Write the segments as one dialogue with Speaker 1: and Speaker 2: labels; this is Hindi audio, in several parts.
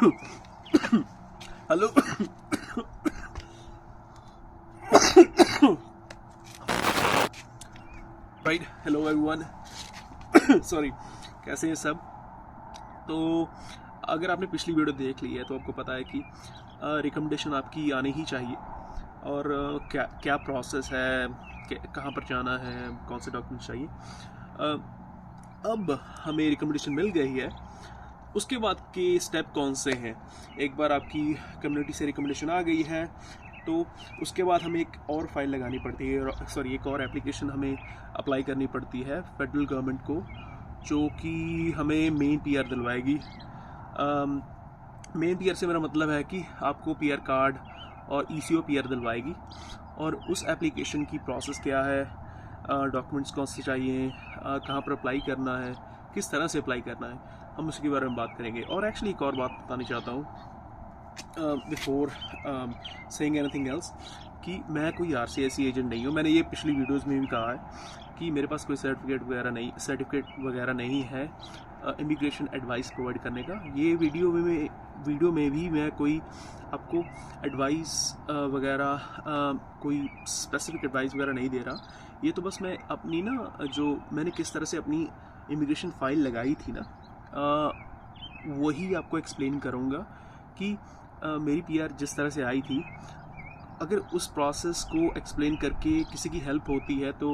Speaker 1: Hello right, hello everyone. Sorry, कैसे हैं सब? तो अगर आपने पिछली वीडियो देख ली है तो आपको पता है कि रिकमेंडेशन आपकी आनी ही चाहिए। और क्या क्या प्रोसेस है, कहाँ पर जाना है, कौन से डॉक्यूमेंट्स चाहिए। अब हमें रिकमेंडेशन मिल गई है, उसके बाद के स्टेप कौन से हैं? एक बार आपकी कम्युनिटी से रिकमेंडेशन आ गई है तो उसके बाद हमें एक और फाइल लगानी पड़ती है, सॉरी एक और एप्लीकेशन हमें अप्लाई करनी पड़ती है फेडरल गवर्नमेंट को, जो कि हमें मेन पीआर दिलवाएगी। मेन पीआर से मेरा मतलब है कि आपको पीआर कार्ड और ईसीओ पीआर दिलवाएगी। और उस एप्लीकेशन की प्रोसेस क्या है, डॉक्यूमेंट्स कौन से चाहिए, कहाँ पर अप्लाई करना है, किस तरह से अप्लाई करना है, हम उसके बारे में बात करेंगे। और एक्चुअली एक और बात बतानी चाहता हूँ बिफोर सेइंग एनीथिंग एल्स, कि मैं कोई आरसीआईसी एजेंट नहीं हूँ। मैंने ये पिछली वीडियोस में भी कहा है कि मेरे पास कोई सर्टिफिकेट वगैरह नहीं है इमिग्रेशन एडवाइस प्रोवाइड करने का। ये वीडियो में भी मैं कोई आपको एडवाइस वगैरह कोई स्पेसिफिक एडवाइस वगैरह नहीं दे रहा। ये तो बस मैं अपनी ना, जो मैंने किस तरह से अपनी इमिग्रेशन फ़ाइल लगाई थी ना, वही आपको एक्सप्लेन करूँगा कि मेरी पीआर जिस तरह से आई थी, अगर उस प्रोसेस को एक्सप्लेन करके किसी की हेल्प होती है तो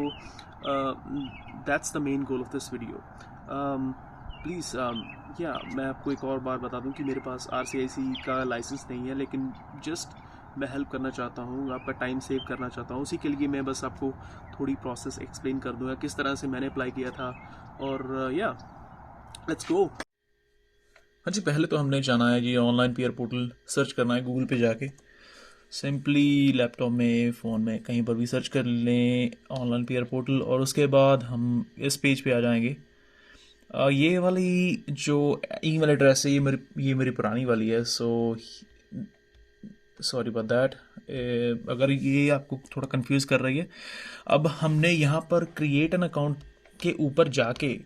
Speaker 1: that's the main goal of this video. Please या मैं आपको एक और बार बता दूं कि मेरे पास आरसीआईसी का लाइसेंस नहीं है, लेकिन जस्ट मैं हेल्प करना चाहता हूँ, आपका टाइम सेव करना चाहता हूँ। उसी के लिए मैं बस आपको थोड़ी प्रोसेस एक्सप्लेन कर दूँगा किस तरह से मैंने अप्लाई किया था। और या लेट्स गो।
Speaker 2: हाँ जी, पहले तो हमने जाना है जी ऑनलाइन पीयर पोर्टल सर्च करना है गूगल पे जाके। सिंपली लैपटॉप में, फ़ोन में, कहीं पर भी सर्च कर लें ऑनलाइन पीयर पोर्टल और उसके बाद हम इस पेज पे आ जाएंगे। ये वाली जो ईमेल एड्रेस है ये मेरी पुरानी वाली है, सॉरी अबाउट दैट। अगर ये आपको थोड़ा कंफ्यूज कर रही है, अब हमने यहाँ पर क्रिएट एन अकाउंट के ऊपर जाके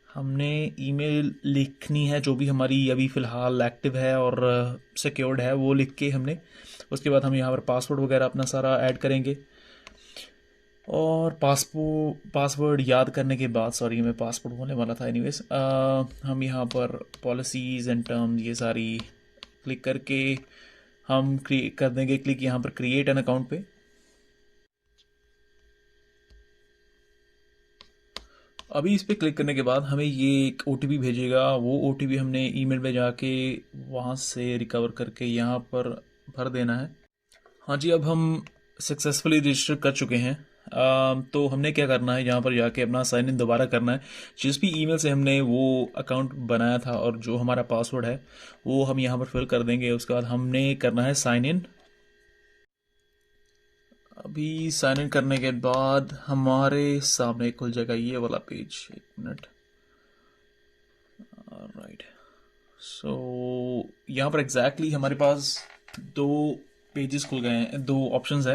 Speaker 2: हमने ईमेल लिखनी है जो भी हमारी अभी फ़िलहाल एक्टिव है और सिक्योर्ड है, वो लिख के हमने उसके बाद हम यहाँ पर पासवर्ड वगैरह अपना सारा ऐड करेंगे। और पासवर्ड याद करने के बाद, सॉरी मैं पासवर्ड होने वाला था एनीवेज, हम यहाँ पर पॉलिसीज़ एंड टर्म्स ये सारी क्लिक करके हम क्रिएट कर देंगे क्लिक यहाँ पर क्रिएट एन अकाउंट पे। अभी इस पर क्लिक करने के बाद हमें ये एक ओटीपी भेजेगा, वो ओटीपी हमने ईमेल में जाके वहाँ से रिकवर करके यहाँ पर भर देना है। हाँ जी, अब हम सक्सेसफुली रजिस्टर कर चुके हैं। तो हमने क्या करना है, यहाँ पर जाके अपना साइन इन दोबारा करना है। जिस भी ईमेल से हमने वो अकाउंट बनाया था और जो हमारा पासवर्ड है वो हम यहाँ पर फिल कर देंगे। उसके बाद हमने करना है साइन इन। अभी साइन इन करने के बाद हमारे सामने खुल जाएगा ये वाला पेज। एक मिनट। राइट, सो यहाँ पर एग्जैक्टली हमारे पास दो पेजेस खुल गए हैं, दो ऑप्शंस है।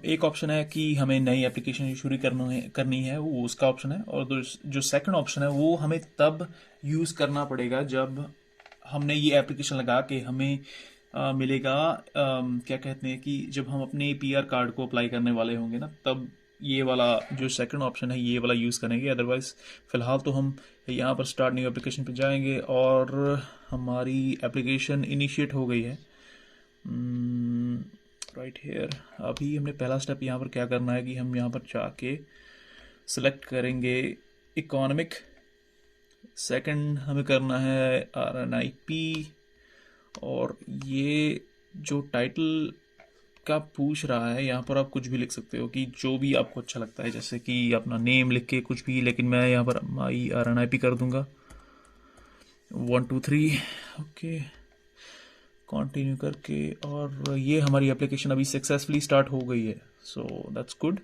Speaker 2: एक ऑप्शन है कि हमें नई एप्लीकेशन शुरू करनी है, वो उसका ऑप्शन है। और जो सेकंड ऑप्शन है वो हमें तब यूज़ करना पड़ेगा जब हमने ये एप्लीकेशन लगा के हमें मिलेगा, क्या कहते हैं कि जब हम अपने पीआर कार्ड को अप्लाई करने वाले होंगे ना, तब ये वाला जो सेकंड ऑप्शन है ये वाला यूज़ करेंगे। अदरवाइज फ़िलहाल तो हम यहाँ पर स्टार्ट न्यू एप्लीकेशन पे जाएंगे और हमारी एप्लीकेशन इनिशिएट हो गई है राइट हेयर। अभी हमने पहला स्टेप यहाँ पर क्या करना है कि हम यहाँ पर जाके सिलेक्ट करेंगे इकोनॉमिक। सेकंड हमें करना है RNIP। और ये जो टाइटल का पूछ रहा है यहाँ पर आप कुछ भी लिख सकते हो कि जो भी आपको अच्छा लगता है, जैसे कि अपना नेम लिख के कुछ भी, लेकिन मैं यहाँ पर माई RNIP कर दूंगा 1 2 3। ओके, कंटिन्यू करके, और ये हमारी एप्लीकेशन अभी सक्सेसफुली स्टार्ट हो गई है, सो दैट्स गुड।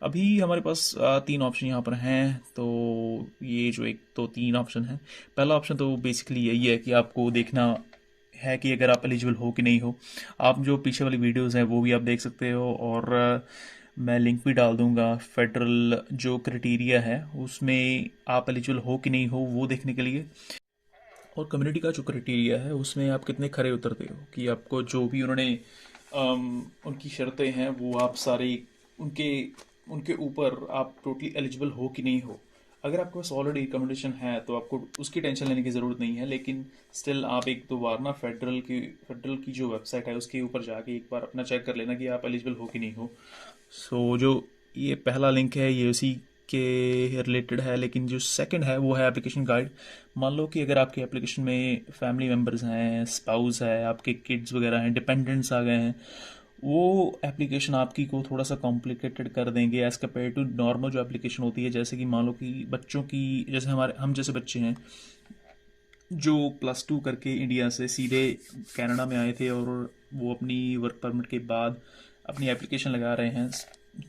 Speaker 2: अभी हमारे पास तीन ऑप्शन यहाँ पर हैं। तो ये जो एक तो तीन ऑप्शन हैं, पहला ऑप्शन तो बेसिकली यही है कि आपको देखना है कि अगर आप एलिजिबल हो कि नहीं हो। आप जो पीछे वाली वीडियोस हैं वो भी आप देख सकते हो, और मैं लिंक भी डाल दूंगा फेडरल जो क्राइटेरिया है उसमें आप एलिजिबल हो कि नहीं हो वो देखने के लिए। और कम्युनिटी का जो क्राइटेरिया है उसमें आप कितने खरे उतरते हो कि आपको जो भी उन्होंने उनकी शर्तें हैं वो आप सारी उनके उनके ऊपर आप टोटली एलिजिबल हो कि नहीं हो। अगर आपके पास ऑलरेडी रिकमेंडेशन है तो आपको उसकी टेंशन लेने की ज़रूरत नहीं है, लेकिन स्टिल आप एक दो बार ना फेडरल की जो वेबसाइट है उसके ऊपर जाके एक बार अपना चेक कर लेना कि आप एलिजिबल हो कि नहीं हो। सो जो ये पहला लिंक है ये उसी के रिलेटेड है, लेकिन जो सेकंड है वो है एप्लीकेशन गाइड। मान लो कि अगर आपके एप्लीकेशन में फैमिली मेम्बर्स हैं, स्पाउस है, आपके किड्स वगैरह हैं, डिपेंडेंट्स आ गए हैं, वो एप्लीकेशन आपकी को थोड़ा सा कॉम्प्लिकेटेड कर देंगे एज़ कम्पेयर टू नॉर्मल जो एप्लीकेशन होती है। जैसे कि मान लो कि बच्चों की, जैसे हम जैसे बच्चे हैं जो +2 करके इंडिया से सीधे कनाडा में आए थे और वो अपनी वर्क परमिट के बाद अपनी एप्लीकेशन लगा रहे हैं,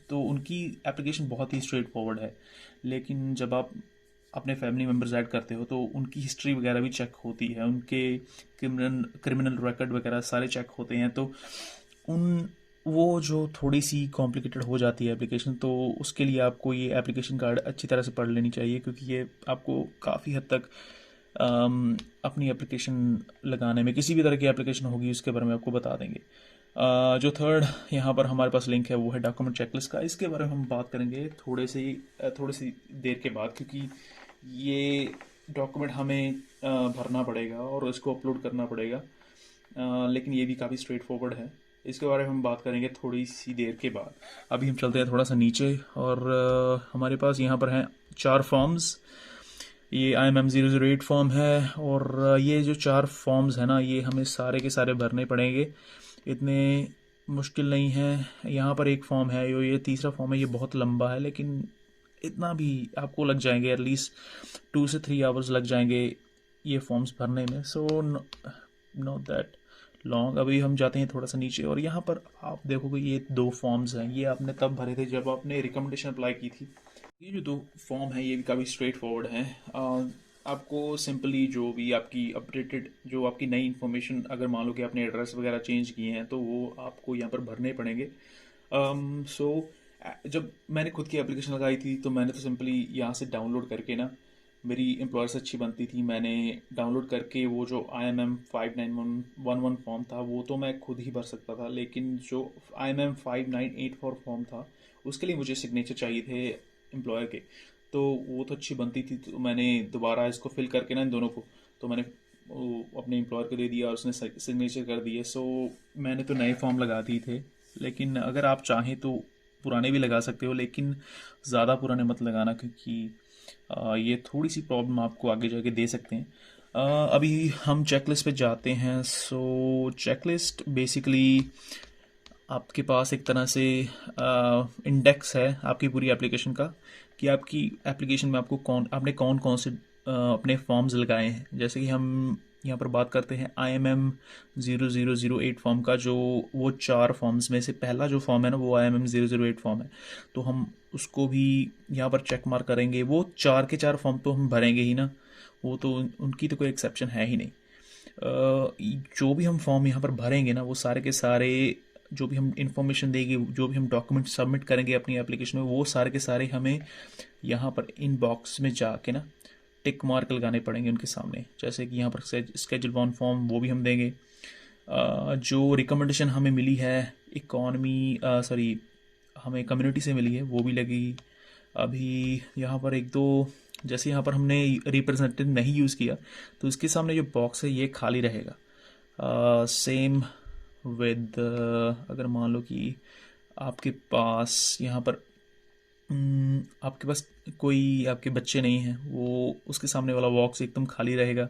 Speaker 2: तो उनकी एप्लीकेशन बहुत ही स्ट्रेट फॉरवर्ड है। लेकिन जब आप अपने फैमिली मेम्बर्स ऐड करते हो तो उनकी हिस्ट्री वगैरह भी चेक होती है, उनके क्रिमिनल रिकॉर्ड वगैरह सारे चेक होते हैं। तो उन वो जो थोड़ी सी कॉम्प्लिकेटेड हो जाती है एप्लीकेशन, तो उसके लिए आपको ये एप्लीकेशन कार्ड अच्छी तरह से पढ़ लेनी चाहिए, क्योंकि ये आपको काफ़ी हद तक अपनी एप्लीकेशन लगाने में, किसी भी तरह की एप्लीकेशन होगी उसके बारे में आपको बता देंगे। जो थर्ड यहाँ पर हमारे पास लिंक है वो है डॉक्यूमेंट चेकलिस्ट का। इसके बारे में हम बात करेंगे थोड़ी सी देर के बाद, क्योंकि ये डॉक्यूमेंट हमें भरना पड़ेगा और इसको अपलोड करना पड़ेगा। लेकिन ये भी काफ़ी स्ट्रेट फॉरवर्ड है। इसके बारे में हम बात करेंगे थोड़ी सी देर के बाद। अभी हम चलते हैं थोड़ा सा नीचे और हमारे पास यहाँ पर हैं 4 फॉर्म्स। ये IMM008 फॉर्म है और ये जो 4 फॉर्म्स हैं ना, ये हमें सारे के सारे भरने पड़ेंगे, इतने मुश्किल नहीं है। यहाँ पर एक फॉर्म है, ये तीसरा फॉर्म है, ये बहुत लंबा है, लेकिन इतना भी आपको लग जाएंगे एटलीस्ट 2 से 3 आवर्स लग जाएंगे ये फॉर्म्स भरने में। So not that long. अभी हम जाते हैं थोड़ा सा नीचे और यहाँ पर आप देखोगे ये 2 फॉर्म्स हैं, ये आपने तब भरे थे जब आपने रिकमेंडेशन अप्लाई की थी। ये जो 2 फॉर्म है ये भी काफ़ी स्ट्रेट फॉरवर्ड हैं। आपको सिंपली जो भी आपकी अपडेटेड, जो आपकी नई इन्फॉर्मेशन, अगर मान लो कि आपने एड्रेस वगैरह चेंज किए हैं तो वो आपको यहाँ पर भरने पड़ेंगे। सो जब मैंने खुद की एप्लीकेशन लगाई थी तो मैंने तो सिंपली यहाँ से डाउनलोड करके ना, मेरी एम्प्लॉयर से अच्छी बनती थी, मैंने डाउनलोड करके वो जो IMM 59111 फॉर्म था वो तो मैं खुद ही भर सकता था, लेकिन जो IMM 5984 फॉर्म था उसके लिए मुझे सिग्नेचर चाहिए थे एम्प्लॉयर के। तो वो तो अच्छी बनती थी, तो मैंने दोबारा इसको फिल करके ना इन दोनों को, तो मैंने वो अपने एम्प्लॉयर को दे दिया और उसने सिग्नेचर कर दिए। सो मैंने तो नए फॉर्म लगा दिए थे, लेकिन अगर आप चाहें तो पुराने भी लगा सकते हो, लेकिन ज़्यादा पुराने मत लगाना, क्योंकि ये थोड़ी सी प्रॉब्लम आपको आगे जाके दे सकते हैं। अभी हम चेकलिस्ट पे जाते हैं। सो चेकलिस्ट बेसिकली आपके पास एक तरह से इंडेक्स है आपकी पूरी एप्लीकेशन का, कि आपकी एप्लीकेशन में आपने कौन कौन से अपने फॉर्म्स लगाए हैं। जैसे कि हम यहाँ पर बात करते हैं IMM0008 फॉर्म का, जो वो 4 फॉर्म्स में से पहला जो फॉर्म है ना वो IMM008 फॉर्म है, तो हम उसको भी यहाँ पर चेक मार्क करेंगे। वो 4 के 4 फॉर्म तो हम भरेंगे ही ना, वो तो उनकी तो कोई एक्सेप्शन है ही नहीं। जो भी हम फॉर्म यहाँ पर भरेंगे ना वो सारे के सारे, जो भी हम इंफॉर्मेशन देंगे, जो भी हम डॉक्यूमेंट सबमिट करेंगे अपनी एप्लीकेशन में, वो सारे के सारे हमें यहाँ पर इन बॉक्स में जाके ना टिक मार्क लगाने पड़ेंगे उनके सामने। जैसे कि यहाँ पर स्केड्यूल 1 फॉर्म वो भी हम देंगे। जो रिकमेंडेशन हमें मिली है हमें कम्युनिटी से मिली है वो भी लगेगी। अभी यहाँ पर एक दो, जैसे यहाँ पर हमने रिप्रेजेंटेटिव नहीं यूज़ किया तो इसके सामने जो बॉक्स है ये खाली रहेगा। सेम विद अगर मान लो कि आपके पास यहाँ पर आपके पास कोई आपके बच्चे नहीं हैं, वो उसके सामने वाला बॉक्स एकदम खाली रहेगा।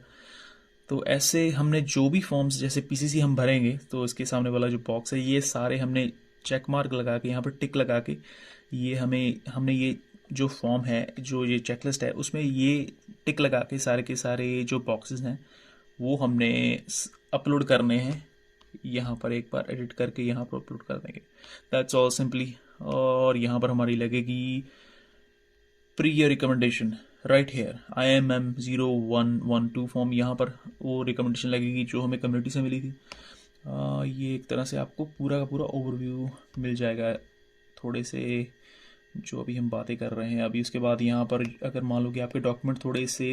Speaker 2: तो ऐसे हमने जो भी फॉर्म्स जैसे PCC हम भरेंगे तो इसके सामने वाला जो बॉक्स है ये सारे हमने चेक मार्क लगा के यहाँ पर टिक लगा के, ये हमने ये जो फॉर्म है, जो ये चेकलिस्ट है, उसमें ये टिक लगा के सारे के सारे जो बॉक्सेस हैं वो हमने अपलोड करने हैं। यहाँ पर एक बार एडिट करके यहाँ पर अपलोड कर देंगे, दैट्स ऑल सिंपली। और यहाँ पर हमारी लगेगी prior recommendation right here IMM0112 form, यहाँ पर वो रिकमेंडेशन लगेगी जो हमें कम्युनिटी से मिली थी। ये एक तरह से आपको पूरा का पूरा ओवरव्यू मिल जाएगा थोड़े से जो अभी हम बातें कर रहे हैं। अभी उसके बाद यहाँ पर अगर मान लो कि आपके डॉक्यूमेंट थोड़े से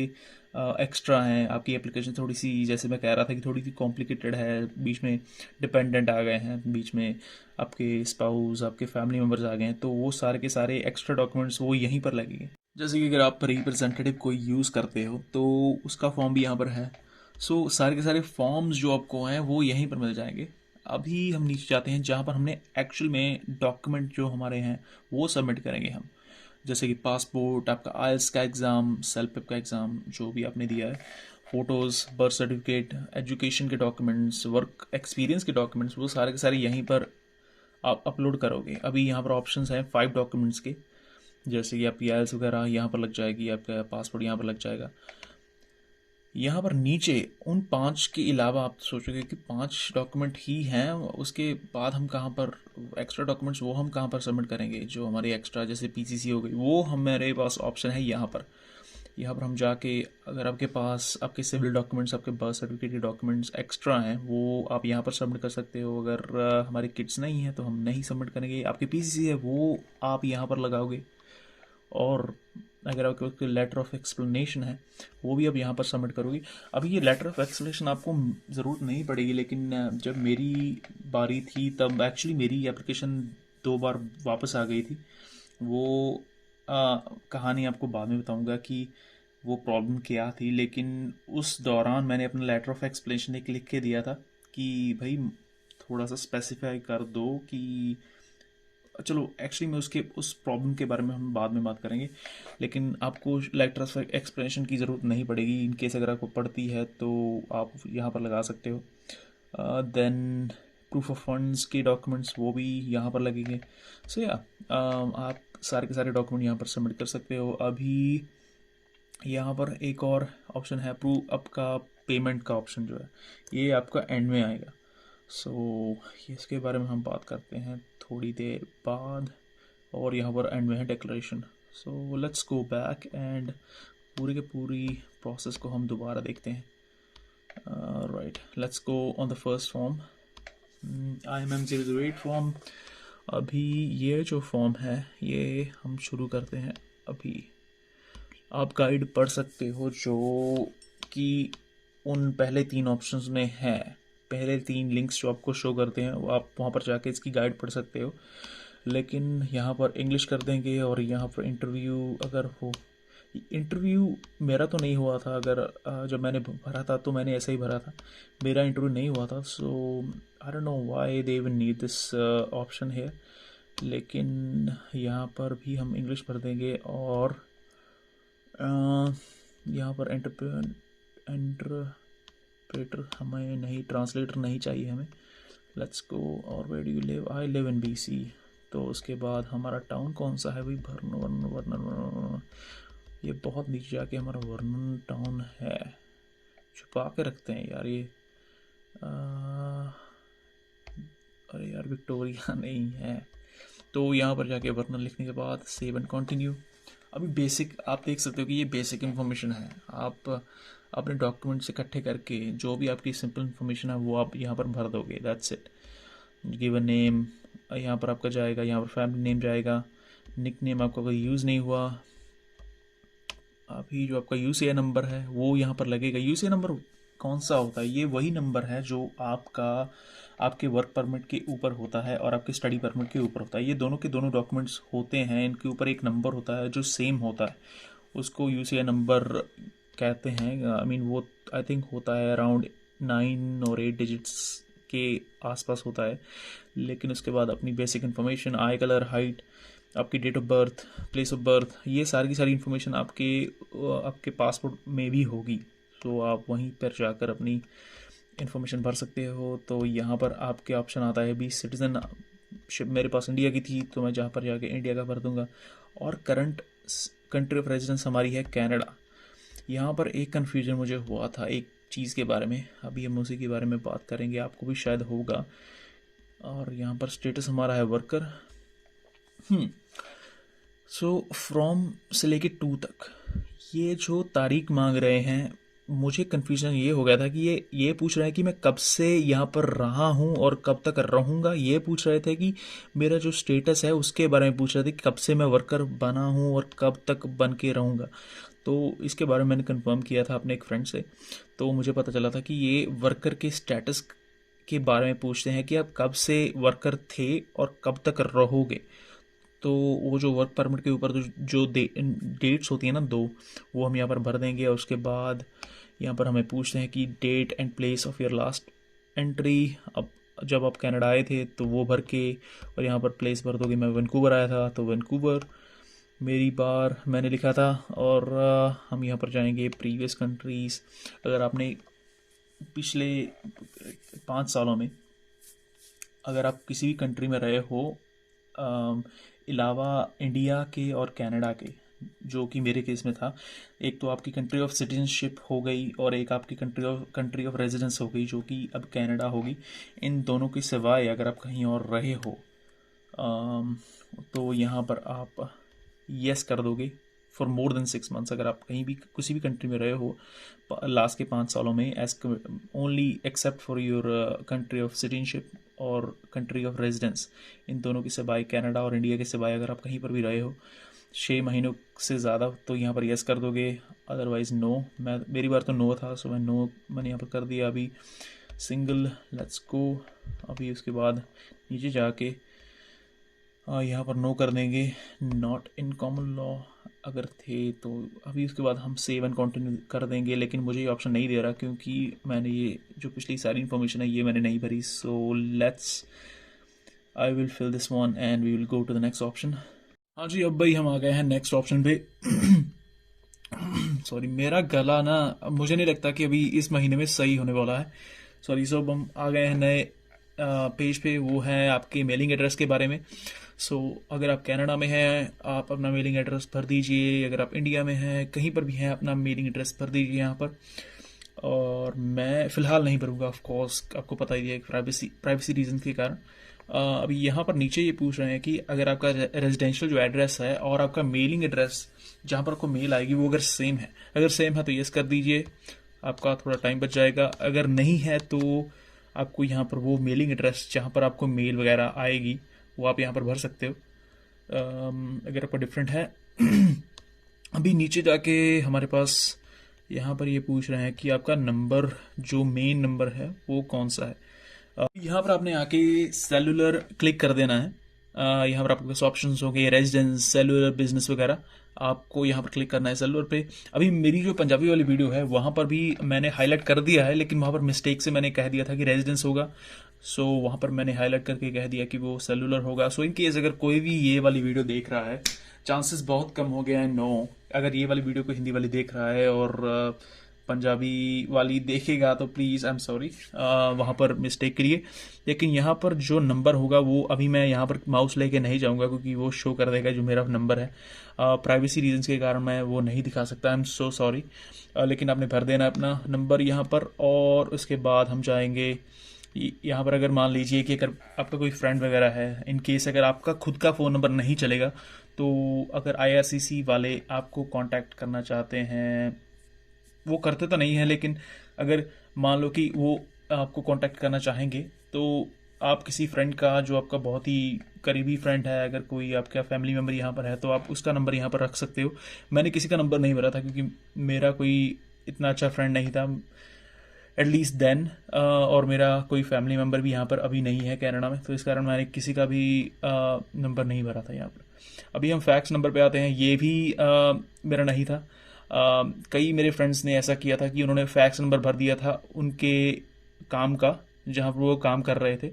Speaker 2: एक्स्ट्रा हैं, आपकी एप्लीकेशन थोड़ी सी, जैसे मैं कह रहा था कि थोड़ी सी कॉम्प्लिकेटेड है, बीच में डिपेंडेंट आ गए हैं, बीच में आपके स्पाउस, आपके फैमिली मेम्बर्स आ गए हैं, तो वो सारे के सारे एक्स्ट्रा डॉक्यूमेंट्स वो यहीं पर लगेंगे। जैसे कि अगर आप रिप्रेजेंटेटिव कोई यूज़ करते हो तो उसका फॉर्म भी यहाँ पर है। सो सारे के सारे फॉर्म्स जो आपको हैं वो यहीं पर मिल जाएंगे। अभी हम नीचे जाते हैं जहाँ पर हमने एक्चुअल में डॉक्यूमेंट जो हमारे हैं वो सबमिट करेंगे हम। जैसे कि पासपोर्ट, आपका आईएलटीएस का एग्ज़ाम, सेल्फ का एग्ज़ाम जो भी आपने दिया है, फ़ोटोज़, बर्थ सर्टिफिकेट, एजुकेशन के डॉक्यूमेंट्स, वर्क एक्सपीरियंस के डॉक्यूमेंट्स, वो सारे के सारे यहीं पर आप अपलोड करोगे। अभी यहाँ पर ऑप्शंस हैं 5 डॉक्यूमेंट्स के, जैसे कि आपकी आईएलटीएस वगैरह यहाँ पर लग जाएगी, आपका पासपोर्ट यहाँ पर लग जाएगा। यहाँ पर नीचे उन 5 के अलावा आप सोचोगे कि 5 डॉक्यूमेंट ही हैं, उसके बाद हम कहाँ पर एक्स्ट्रा डॉक्यूमेंट्स वो हम कहाँ पर सबमिट करेंगे, जो हमारे एक्स्ट्रा जैसे पीसीसी हो गई, वो हमारे पास ऑप्शन है यहाँ पर। यहाँ पर हम जाके, अगर आपके पास आपके सिविल डॉक्यूमेंट्स, आपके बर्थ सर्टिफिकेट के डॉक्यूमेंट्स एक्स्ट्रा हैं, वो आप यहाँ पर सबमिट कर सकते हो। अगर हमारे किट्स नहीं हैं तो हम नहीं सबमिट करेंगे। आपके पीसीसी है वो आप यहाँ पर लगाओगे, और अगर आपके लेटर ऑफ एक्सप्लेनेशन है वो भी आप यहाँ पर सबमिट करोगे। अभी ये लेटर ऑफ एक्सप्लेनेशन आपको ज़रूरत नहीं पड़ेगी, लेकिन जब मेरी बारी थी तब एक्चुअली मेरी एप्लीकेशन 2 बार वापस आ गई थी। वो कहानी आपको बाद में बताऊंगा कि वो प्रॉब्लम क्या थी, लेकिन उस दौरान मैंने अपना लेटर ऑफ एक्सप्लेनेशन एक लिख के दिया था कि भाई थोड़ा सा स्पेसिफाई कर दो कि, चलो एक्चुअली मैं उसके उस प्रॉब्लम के बारे में हम बाद में बात करेंगे, लेकिन आपको लेटर ऑफ एक्सप्लेनेशन की ज़रूरत नहीं पड़ेगी। इन केस अगर आपको पड़ती है तो आप यहाँ पर लगा सकते हो। देन प्रूफ ऑफ फंड्स के डॉक्यूमेंट्स वो भी यहाँ पर लगेंगे। सो या आप सारे के सारे डॉक्यूमेंट यहाँ पर सबमिट कर सकते हो। अभी यहाँ पर एक और ऑप्शन है, प्रूफ आपका पेमेंट का ऑप्शन जो है ये आपका एंड में आएगा। सो इसके बारे में हम बात करते हैं थोड़ी देर बाद, और यहाँ पर एंड में है declaration. So let's go back and पूरी के पूरी प्रोसेस को हम दोबारा देखते हैं। Right, let's go on the first form, IMM008 form. अभी ये जो फॉर्म है ये हम शुरू करते हैं। अभी आप गाइड पढ़ सकते हो जो कि उन पहले 3 ऑप्शंस में है। पहले 3 लिंक्स जो आपको शो करते हैं वो आप वहाँ पर जाके इसकी गाइड पढ़ सकते हो, लेकिन यहाँ पर इंग्लिश कर देंगे। और यहाँ पर इंटरव्यू अगर हो, इंटरव्यू मेरा तो नहीं हुआ था, अगर जब मैंने भरा था तो मैंने ऐसा ही भरा था, मेरा इंटरव्यू नहीं हुआ था। So I don't know why they even need this option है, लेकिन यहाँ पर भी हम इंग्लिश भर देंगे। और यहाँ पर इंटरप्रेटर हमें नहीं, ट्रांसलेटर नहीं चाहिए हमें। लेट्स गो, और where do you live? I live in BC। तो उसके बाद हमारा टाउन कौन सा है भाई? वर्नन। ये बहुत नीचे जाके हमारा वर्नन टाउन है, छुपा के रखते हैं यार ये। अरे यार विक्टोरिया नहीं है। तो यहाँ पर जाके वर्नन लिखने के बाद सेव एंड कंटिन्यू। अभी बेसिक आप देख सकते हो कि ये बेसिक इन्फॉर्मेशन है। आप अपने डॉक्यूमेंट्स इकट्ठे करके जो भी आपकी सिंपल इन्फॉर्मेशन है वो आप यहाँ पर भर दोगे, दैट्स इट। गिवन नेम यहाँ पर आपका जाएगा, यहाँ पर फैमिली नेम जाएगा, निक नेम आपका कोई यूज़ नहीं हुआ। अभी जो आपका UCI नंबर है वो यहाँ पर लगेगा। UCI नंबर कौन सा होता है? ये वही नंबर है जो आपके वर्क परमिट के ऊपर होता है और आपके स्टडी परमिट के ऊपर होता है। ये दोनों के दोनों डॉक्यूमेंट्स होते हैं, इनके ऊपर एक नंबर होता है जो सेम होता है, उसको UCI नंबर कहते हैं। आई मीन वो आई थिंक होता है अराउंड 9 और 8 डिजिट्स के आसपास होता है। लेकिन उसके बाद अपनी basic information, eye colour, height, आपकी date of birth, place of birth, ये सारी की सारी इन्फॉर्मेशन आपके पासपोर्ट में भी होगी। तो आप वहीं पर जाकर अपनी इन्फॉर्मेशन भर सकते हो। तो यहाँ पर आपके ऑप्शन आता है भी सिटीजनशिप मेरे पास इंडिया की थी तो मैं जहाँ पर जाके इंडिया का भर दूंगा। और करंट कंट्री ऑफ रेजिडेंस हमारी है कनाडा। यहाँ पर एक कन्फ्यूजन मुझे हुआ था एक चीज़ के बारे में, अभी हम उसी के बारे में बात करेंगे, आपको भी शायद होगा। और यहाँ पर स्टेटस हमारा है वर्कर। सो फ्रॉम से लेके 2 तक ये जो तारीख मांग रहे हैं मुझे कन्फ्यूजन ये हो गया था कि ये पूछ रहा है कि मैं कब से यहाँ पर रहा हूँ और कब तक रहूँगा। ये पूछ रहे थे कि मेरा जो स्टेटस है उसके बारे में पूछ रहे थे कि कब से मैं वर्कर बना हूँ और कब तक बन के रहूँगा। तो इसके बारे में मैंने कंफर्म किया था अपने एक फ्रेंड से, तो मुझे पता चला था कि ये वर्कर के स्टेटस के बारे में पूछते हैं कि आप कब से वर्कर थे और कब तक रहोगे। तो वो जो वर्क परमिट के ऊपर जो डेट्स होती हैं ना दो, वो हम यहाँ पर भर देंगे। और उसके बाद यहाँ पर हमें पूछते हैं कि date and place of your last entry. अब जब आप कनाडा आए थे तो वो भर के, और यहाँ पर प्लेस भर दोगे। मैं वैंकूवर आया था तो वैंकूवर मेरी बार मैंने लिखा था। और हम यहाँ पर जाएंगे प्रीवियस कंट्रीज़। अगर आपने पिछले 5 सालों में अगर आप किसी भी कंट्री में रहे हो अलावा इंडिया के और कनाडा के, जो कि मेरे केस में था, एक तो आपकी कंट्री ऑफ सिटीजनशिप हो गई और एक आपकी कंट्री ऑफ रेजिडेंस हो गई, जो कि अब कनाडा होगी। इन दोनों के सिवाय अगर आप कहीं और रहे हो तो यहाँ पर आप यस कर दोगे फॉर मोर देन 6 मंथ्स। अगर आप कहीं भी किसी भी कंट्री में रहे हो लास्ट के 5 सालों में, as only except for your country of citizenship और कंट्री ऑफ रेजिडेंस, इन दोनों के सिवाय, कनाडा और इंडिया के सिवाय अगर आप कहीं पर भी रहे हो 6 महीनों से ज़्यादा, तो यहाँ पर यस कर दोगे। Otherwise no. मेरी बार तो नो था, सो मैंने यहाँ पर कर दिया अभी सिंगल। Let's go. अभी उसके बाद नीचे जाके यहाँ पर नो कर देंगे। नॉट इन कॉमन लॉ अगर थे तो अभी उसके बाद हम सेव एंड कंटिन्यू कर देंगे, लेकिन मुझे ये ऑप्शन नहीं दे रहा क्योंकि मैंने ये जो पिछली सारी इन्फॉर्मेशन है ये मैंने नहीं भरी। So let's I will fill this one and we will go to the next option. हाँ जी, अब भाई हम आ गए हैं नेक्स्ट ऑप्शन पे। सॉरी, मेरा गला ना, मुझे नहीं लगता कि अभी इस महीने में सही होने वाला है। सॉरी। सो अब हम आ गए हैं नए पेज पे, वो है आपके मेलिंग एड्रेस के बारे में। सो अगर आप कनाडा में हैं आप अपना मेलिंग एड्रेस भर दीजिए। अगर आप इंडिया में हैं कहीं पर भी हैं अपना मेलिंग एड्रेस भर दीजिए यहाँ पर। और मैं फ़िलहाल नहीं भरूँगा, ऑफ कोर्स आपको पता ही है, प्राइवेसी रीज़न के कारण। अभी यहाँ पर नीचे ये पूछ रहे हैं कि अगर आपका रेजिडेंशियल जो एड्रेस है और आपका मेलिंग एड्रेस जहाँ पर आपको मेल आएगी वो अगर सेम है, तो यस कर दीजिए, आपका थोड़ा टाइम बच जाएगा। अगर नहीं है तो आपको यहाँ पर वो मेलिंग एड्रेस जहाँ पर आपको मेल वगैरह आएगी वो आप यहाँ पर भर सकते हो अगर आपका डिफरेंट है। अभी नीचे जाके हमारे पास यहाँ पर ये पूछ रहे हैं कि आपका नंबर जो मेन नंबर है वो कौन सा है। यहाँ पर आपने आके सेलुलर क्लिक कर देना है। यहाँ पर आपके पास ऑप्शंस होंगे रेजिडेंस, सेलुलर, बिजनेस वगैरह। आपको यहाँ पर क्लिक करना है सेलुलर पे। अभी मेरी जो पंजाबी वाली वीडियो है वहाँ पर भी मैंने हाईलाइट कर दिया है, लेकिन वहाँ पर मिस्टेक से मैंने कह दिया था कि रेजिडेंस होगा। सो वहाँ पर मैंने हाईलाइट करके कह दिया कि वो सेलुलर होगा। सो इन केस अगर कोई भी ये वाली वीडियो देख रहा है, चांसेस बहुत कम हो गए हैं नो, अगर ये वाली वीडियो को हिंदी वाली देख रहा है और पंजाबी वाली देखेगा तो प्लीज़ आई एम सॉरी, वहाँ पर मिस्टेक करिए। लेकिन यहाँ पर जो नंबर होगा वो अभी मैं यहाँ पर माउस लेके नहीं जाऊँगा क्योंकि वो शो कर देगा जो मेरा नंबर है। प्राइवेसी रीजंस के कारण मैं वो नहीं दिखा सकता, आई एम सो सॉरी। लेकिन आपने भर देना अपना नंबर यहाँ पर। और उसके बाद हम जाएंगे यहाँ पर। अगर मान लीजिए कि अगर आपका कोई फ्रेंड वगैरह है, इन केस अगर आपका खुद का फ़ोन नंबर नहीं चलेगा, तो अगर IRCC वाले आपको कांटेक्ट करना चाहते हैं, वो करते तो नहीं है, लेकिन अगर मान लो कि वो आपको कांटेक्ट करना चाहेंगे तो आप किसी फ्रेंड का जो आपका बहुत ही करीबी फ्रेंड है, अगर कोई आपका फैमिली मेम्बर यहाँ पर है तो आप उसका नंबर यहाँ पर रख सकते हो। मैंने किसी का नंबर नहीं भरा था क्योंकि मेरा कोई इतना अच्छा फ्रेंड नहीं था एटलीस्ट देन, और मेरा कोई फैमिली मेम्बर भी यहाँ पर अभी नहीं है कनाडा में, तो इस कारण मैंने किसी का भी नंबर नहीं भरा था यहाँ पर। अभी हम फैक्स नंबर पे आते हैं। ये भी मेरा नहीं था। कई मेरे फ्रेंड्स ने ऐसा किया था कि उन्होंने फैक्स नंबर भर दिया था उनके काम का, जहाँ पर वो काम कर रहे थे,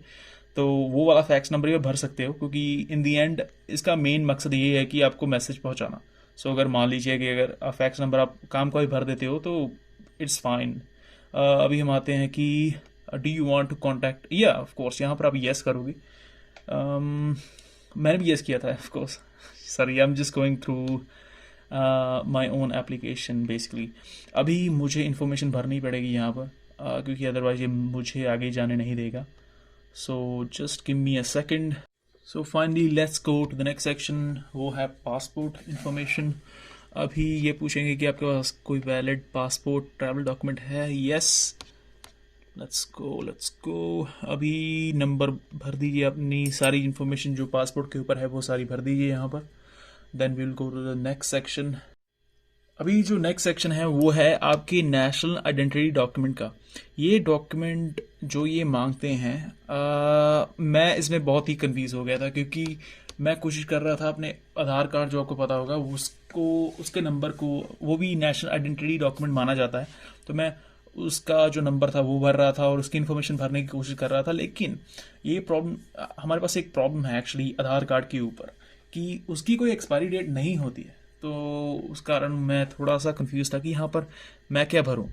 Speaker 2: तो वो वाला फैक्स नंबर भी भर सकते हो क्योंकि इन दी एंड इसका मेन मकसद ये है कि आपको मैसेज पहुँचाना। सो अगर मान लीजिए कि अगर फैक्स नंबर आप काम का भी भर देते हो तो इट्स फाइन। अभी हम आते हैं कि do you want to contact, या ऑफ कोर्स यहाँ पर आप यस करोगे। मैंने भी यस किया था of course, sorry I am just going through my own application basically. अभी मुझे इन्फॉर्मेशन भरनी पड़ेगी यहाँ पर क्योंकि अदरवाइज ये मुझे आगे जाने नहीं देगा। So just give me a second. So finally let's go to the next section, वो है पासपोर्ट इन्फॉर्मेशन। अभी ये पूछेंगे कि आपके पास कोई वैलिड पासपोर्ट ट्रैवल डॉक्यूमेंट है। Yes, let's go. अभी नंबर भर दीजिए, अपनी सारी इन्फॉर्मेशन जो पासपोर्ट के ऊपर है वो सारी भर दीजिए यहाँ पर। Then we will go to the next section. अभी जो नेक्स्ट सेक्शन है वो है आपकी नेशनल आइडेंटिटी डॉक्यूमेंट का। ये डॉक्यूमेंट जो ये मांगते हैं, मैं इसमें बहुत ही कंफ्यूज हो गया था, क्योंकि मैं कोशिश कर रहा था अपने आधार कार्ड, जो आपको पता होगा, उसको उसके नंबर को, वो भी नेशनल आइडेंटिटी डॉक्यूमेंट माना जाता है, तो मैं उसका जो नंबर था वो भर रहा था और उसकी इन्फॉर्मेशन भरने की कोशिश कर रहा था। लेकिन ये प्रॉब्लम, हमारे पास एक प्रॉब्लम है एक्चुअली आधार कार्ड के ऊपर, कि उसकी कोई एक्सपायरी डेट नहीं होती है। तो उस कारण मैं थोड़ा सा कंफ्यूज था कि यहाँ पर मैं क्या भरूं।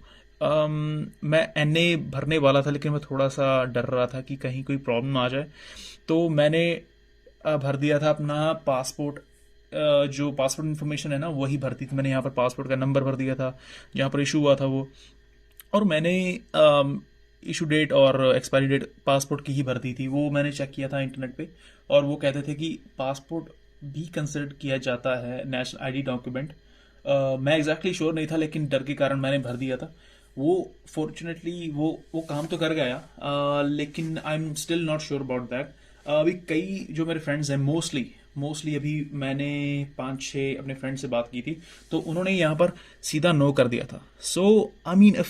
Speaker 2: मैं एनए भरने वाला था, लेकिन मैं थोड़ा सा डर रहा था कि कहीं कोई प्रॉब्लम आ जाए, तो मैंने भर दिया था अपना पासपोर्ट। जो पासपोर्ट इन्फॉर्मेशन है ना वही भरती थी मैंने। यहाँ पर पासपोर्ट का नंबर भर दिया था जहाँ पर इशू हुआ था वो, और मैंने इशू डेट और एक्सपायरी डेट पासपोर्ट की ही भरती थी। वो मैंने चेक किया था इंटरनेट पे, और वो कहते थे कि पासपोर्ट भी कंसिडर किया जाता है नेशनल आईडी डॉक्यूमेंट। मैं एग्जैक्टली श्योर नहीं था, लेकिन डर के कारण मैंने भर दिया था। वो फॉर्चुनेटली वो काम तो कर गया, लेकिन I am still not sure about that. अभी कई जो मेरे फ्रेंड्स हैं, मोस्टली अभी मैंने 5-6 अपने फ्रेंड से बात की थी, तो उन्होंने यहाँ पर सीधा नो कर दिया था। सो आई मीन,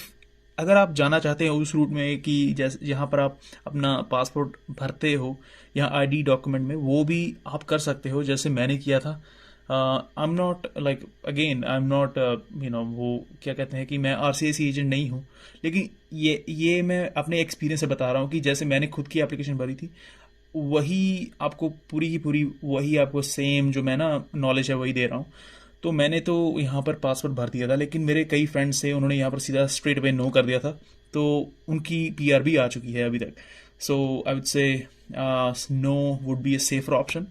Speaker 2: अगर आप जाना चाहते हैं उस रूट में कि जैसे जहाँ पर आप अपना पासपोर्ट भरते हो या आईडी डॉक्यूमेंट में, वो भी आप कर सकते हो जैसे मैंने किया था। I am not like, again I am not वो क्या कहते हैं कि मैं आरसीआईसी एजेंट नहीं हूँ, लेकिन ये मैं अपने एक्सपीरियंस से बता रहा हूँ कि जैसे मैंने खुद की एप्लीकेशन भरी थी, वही आपको पूरी की पूरी वही आपको सेम जो मैं ना नॉलेज है वही दे रहा हूँ। तो मैंने तो यहाँ पर पासवर्ड भर दिया था, लेकिन मेरे कई फ्रेंड्स थे, उन्होंने यहाँ पर सीधा स्ट्रेट अवे नो कर दिया था, तो उनकी पीआर भी आ चुकी है अभी तक। So I would say no would be a safer option.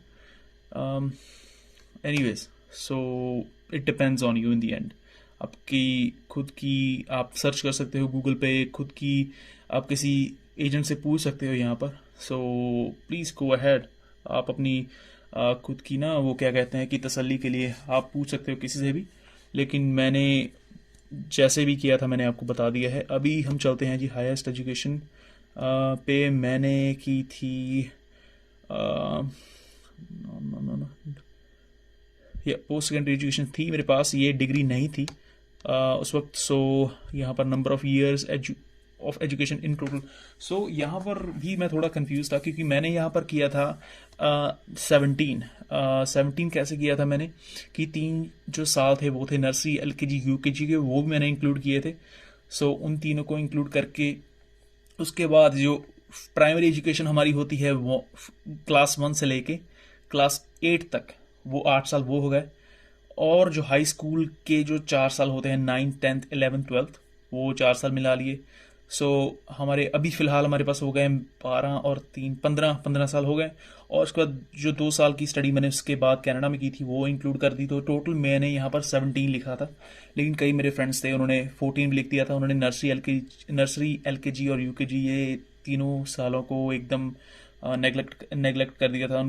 Speaker 2: Anyways, so it depends on you in the end. आपकी खुद की, आप सर्च कर सकते हो गूगल पे, खुद की आप किसी एजेंट से पूछ सकते हो यहाँ पर। So please go ahead. आप अपनी खुद की ना वो क्या कहते हैं कि तसल्ली के लिए आप पूछ सकते हो किसी से भी, लेकिन मैंने जैसे भी किया था मैंने आपको बता दिया है। अभी हम चलते हैं जी हाईएस्ट एजुकेशन पे। मैंने की थी ये पोस्ट सेकेंडरी एजुकेशन थी मेरे पास, ये डिग्री नहीं थी उस वक्त। सो यहाँ पर number of years of education in total. So यहाँ पर भी मैं थोड़ा कंफ्यूज था, क्योंकि मैंने यहाँ पर किया था 17 कैसे किया था मैंने, कि 3 जो साल थे वो थे नर्सरी, एलकेजी, यूकेजी के, वो भी मैंने इंक्लूड किए थे। सो उन तीनों को इंक्लूड करके उसके बाद जो प्राइमरी एजुकेशन हमारी होती है वो क्लास 1 से लेके क्लास 8 तक, वो 8 साल वो हो गए। और जो हाई स्कूल के जो 4 साल होते हैं, 9th 10th 11th 12th, वो 4 साल मिला लिए। सो हमारे अभी फ़िलहाल हमारे पास हो गए 12 और 3 15 साल हो गए। और उसके बाद जो 2 साल की स्टडी मैंने उसके बाद कनाडा में की थी वो इंक्लूड कर दी, तो टोटल मैंने यहाँ पर 17 लिखा था। लेकिन कई मेरे फ्रेंड्स थे, उन्होंने 14 भी लिख दिया था। उन्होंने नर्सरी एलकेजी और यूकेजी, ये तीनों सालों को एकदम नेगलेक्ट कर दिया था।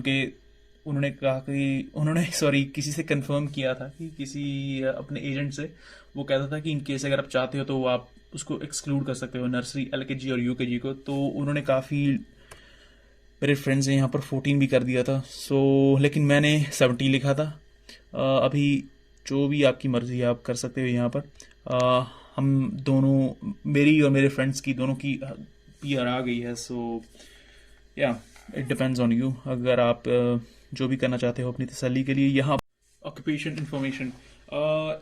Speaker 2: उन्होंने कहा कि उन्होंने सॉरी किसी से कंफर्म किया था, कि किसी अपने एजेंट से, वो कहता था कि इन केस अगर आप चाहते हो तो आप उसको एक्सक्लूड कर सकते हो, नर्सरी एलकेजी और यूकेजी को। तो उन्होंने काफ़ी, मेरे फ्रेंड्स ने यहाँ पर 14 भी कर दिया था। सो लेकिन मैंने 17 लिखा था। अभी जो भी आपकी मर्ज़ी है आप कर सकते हो यहाँ पर। हम दोनों, मेरी और मेरे फ्रेंड्स की दोनों की पीआर आ गई है। सो या इट डिपेंड्स ऑन यू, अगर आप जो भी करना चाहते हो अपनी तसल्ली के लिए। यहाँ ऑक्यूपेशन इंफॉर्मेशन,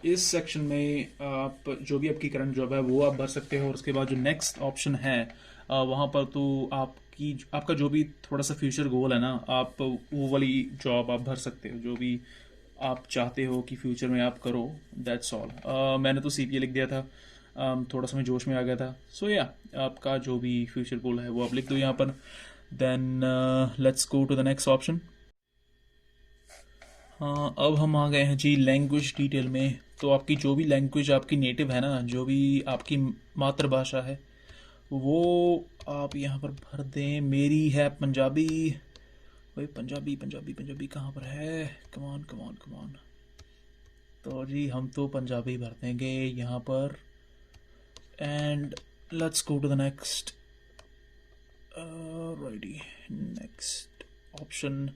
Speaker 2: इस सेक्शन में आप जो भी आपकी करंट जॉब है वो आप भर सकते हो, और उसके बाद जो नेक्स्ट ऑप्शन है वहाँ पर तो आपका जो भी थोड़ा सा फ्यूचर गोल है ना, आप वो वाली जॉब आप भर सकते हो, जो भी आप चाहते हो कि फ्यूचर में आप करो, दैट्स ऑल। मैंने तो सीपीए लिख दिया था, थोड़ा सा मैं जोश में आ गया था। सो या आपका जो भी फ्यूचर गोल है वो आप लिख दो यहाँ पर। Then let's go to the next option. हाँ, अब हम आ गए हैं जी लैंग्वेज डिटेल में। तो आपकी जो भी लैंग्वेज आपकी नेटिव है ना, जो भी आपकी मातृभाषा है, वो आप यहाँ पर भर दें। मेरी है पंजाबी। भाई पंजाबी कहाँ पर है? कमान। तो जी हम तो पंजाबी भर देंगे यहाँ पर, and let's go to the next. Righty, next option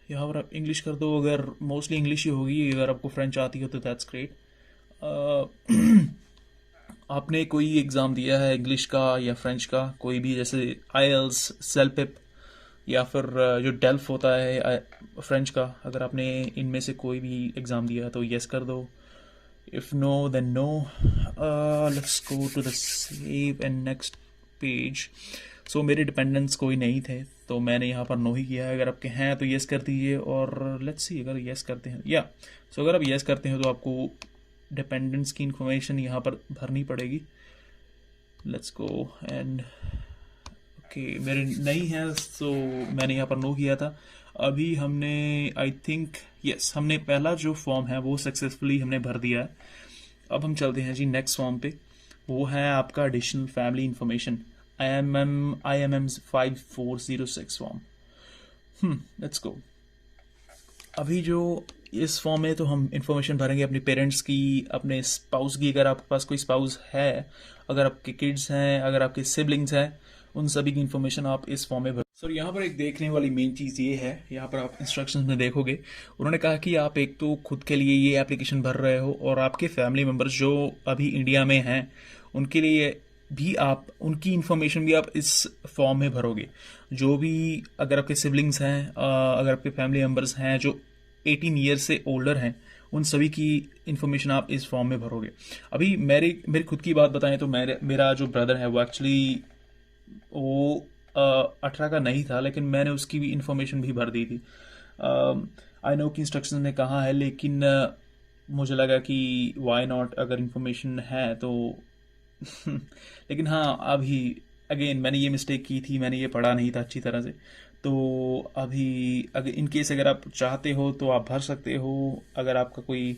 Speaker 2: यहाँ पर आप इंग्लिश कर दो, अगर मोस्टली इंग्लिश ही होगी, अगर आपको फ्रेंच आती हो तो दैट्स ग्रेट। आपने कोई एग्ज़ाम दिया है इंग्लिश का या फ्रेंच का, कोई भी, जैसे आईएल्स, सेलपिप, या फिर जो डेल्फ होता है फ्रेंच का, अगर आपने इनमें से कोई भी एग्ज़ाम दिया है तो यस कर दो, if no then no. Let's go to the save and next page. So मेरे डिपेंडेंट्स कोई नहीं थे तो मैंने यहाँ पर नो ही किया है। अगर आपके हैं तो यस कर दीजिए, और लेट्स सी अगर यस करते हैं या सो अगर आप यस करते हैं तो आपको डिपेंडेंट्स की इंफॉर्मेशन यहाँ पर भरनी पड़ेगी। लेट्स गो एंड ओके, मेरे नहीं है तो मैंने यहाँ पर नो किया था। अभी हमने आई थिंक यस, हमने पहला जो फॉर्म है वो सक्सेसफुली हमने भर दिया है। अब हम चलते हैं जी नेक्स्ट फॉर्म पे, वो है आपका additional family information IMM 5406 form. Let's go. अभी जो इस फॉर्म में तो हम इंफॉर्मेशन भरेंगे अपने पेरेंट्स की, अपने स्पाउस की, अगर आपके पास कोई स्पाउस है, अगर आपके किड्स हैं, अगर आपके सिबलिंग्स हैं, उन सभी की इंफॉर्मेशन आप इस फॉर्म में भर। सर यहाँ पर एक देखने वाली मेन चीज़ ये है, यहाँ पर आप इंस्ट्रक्शंस में देखोगे उन्होंने कहा कि आप एक तो खुद के लिए ये एप्लीकेशन भर रहे हो, और आपके फैमिली मेम्बर्स जो अभी इंडिया में हैं उनके लिए भी आप, उनकी इंफॉर्मेशन भी आप इस फॉर्म में भरोगे। जो भी, अगर आपके सिबलिंग्स हैं, अगर आपके फैमिली मेम्बर्स हैं जो 18 ईयर से ओल्डर हैं, उन सभी की इंफॉर्मेशन आप इस फॉर्म में भरोगे। अभी मेरी खुद की बात बताएं तो मेरा जो ब्रदर है वो एक्चुअली वो 18 का नहीं था, लेकिन मैंने उसकी भी इंफॉर्मेशन भी भर दी थी। आई नो कि इंस्ट्रक्शन ने कहा है, लेकिन मुझे लगा कि वाई नॉट, अगर इंफॉर्मेशन है तो लेकिन हाँ, अभी अगेन मैंने ये मिस्टेक की थी, मैंने ये पढ़ा नहीं था अच्छी तरह से। तो अभी अगर इन केस अगर आप चाहते हो तो आप भर सकते हो, अगर आपका कोई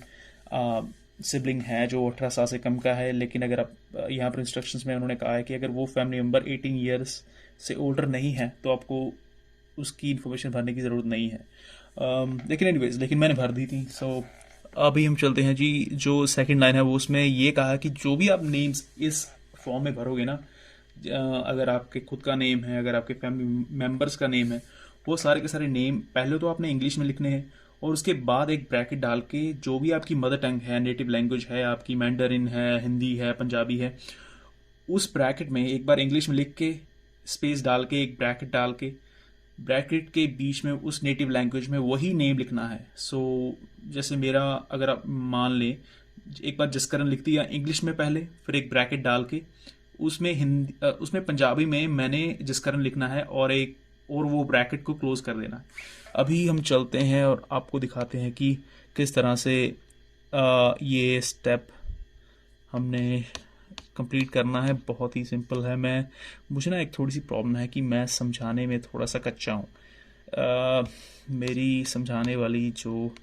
Speaker 2: सिबलिंग है जो 18 साल से कम का है। लेकिन अगर आप यहाँ पर इंस्ट्रक्शंस में उन्होंने कहा है कि अगर वो फैमिली मेम्बर 18 ईयर्स से ओल्डर नहीं है तो आपको उसकी इन्फॉर्मेशन भरने की ज़रूरत नहीं है। लेकिन एनीवेज, लेकिन मैंने भर दी थी। सो अभी हम चलते हैं जी, जो सेकंड लाइन है वो उसमें ये कहा कि जो भी आप नेम्स इस फॉर्म में भरोगे ना, अगर आपके खुद का नेम है, अगर आपके फैमिली मेम्बर्स का नेम है, वो सारे के सारे नेम पहले तो आपने इंग्लिश में लिखने हैं, और उसके बाद एक ब्रैकेट डाल के जो भी आपकी मदर टंग है, नेटिव लैंग्वेज है आपकी, मैंडरिन है, हिंदी है, पंजाबी है, उस ब्रैकेट में एक बार इंग्लिश में लिख के स्पेस डाल के एक ब्रैकेट डाल के ब्रैकेट के बीच में उस नेटिव लैंग्वेज में वही नेम लिखना है। सो जैसे मेरा, अगर आप मान लें, एक बार जसकरण लिख दिया इंग्लिश में पहले, फिर एक ब्रैकेट डाल के उसमें हिंदी, उसमें पंजाबी में मैंने जसकरण लिखना है, और वो ब्रैकेट को क्लोज कर देना है। अभी हम चलते हैं और आपको दिखाते हैं कि किस तरह से ये स्टेप हमने कंप्लीट करना है। बहुत ही सिंपल है। मुझे ना एक थोड़ी सी प्रॉब्लम है कि मैं समझाने में थोड़ा सा कच्चा हूँ। मेरी समझाने वाली जो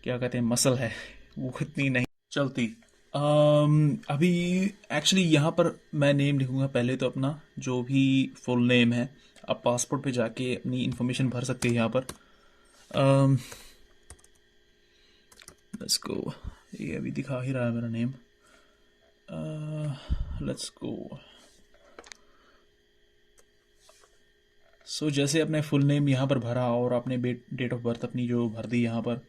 Speaker 2: क्या कहते हैं मसल है वो इतनी नहीं चलती। अभी एक्चुअली यहाँ पर मैं नेम लिखूँगा पहले तो अपना, जो भी फुल नेम है। आप पासपोर्ट पे जाके अपनी इंफॉर्मेशन भर सकते हैं यहाँ पर। लेट्स गो, ये अभी दिखा ही रहा है मेरा नेम। Let's go. सो जैसे अपने फुल नेम यहाँ पर भरा और आपने डेट ऑफ बर्थ अपनी जो भर दी यहाँ पर,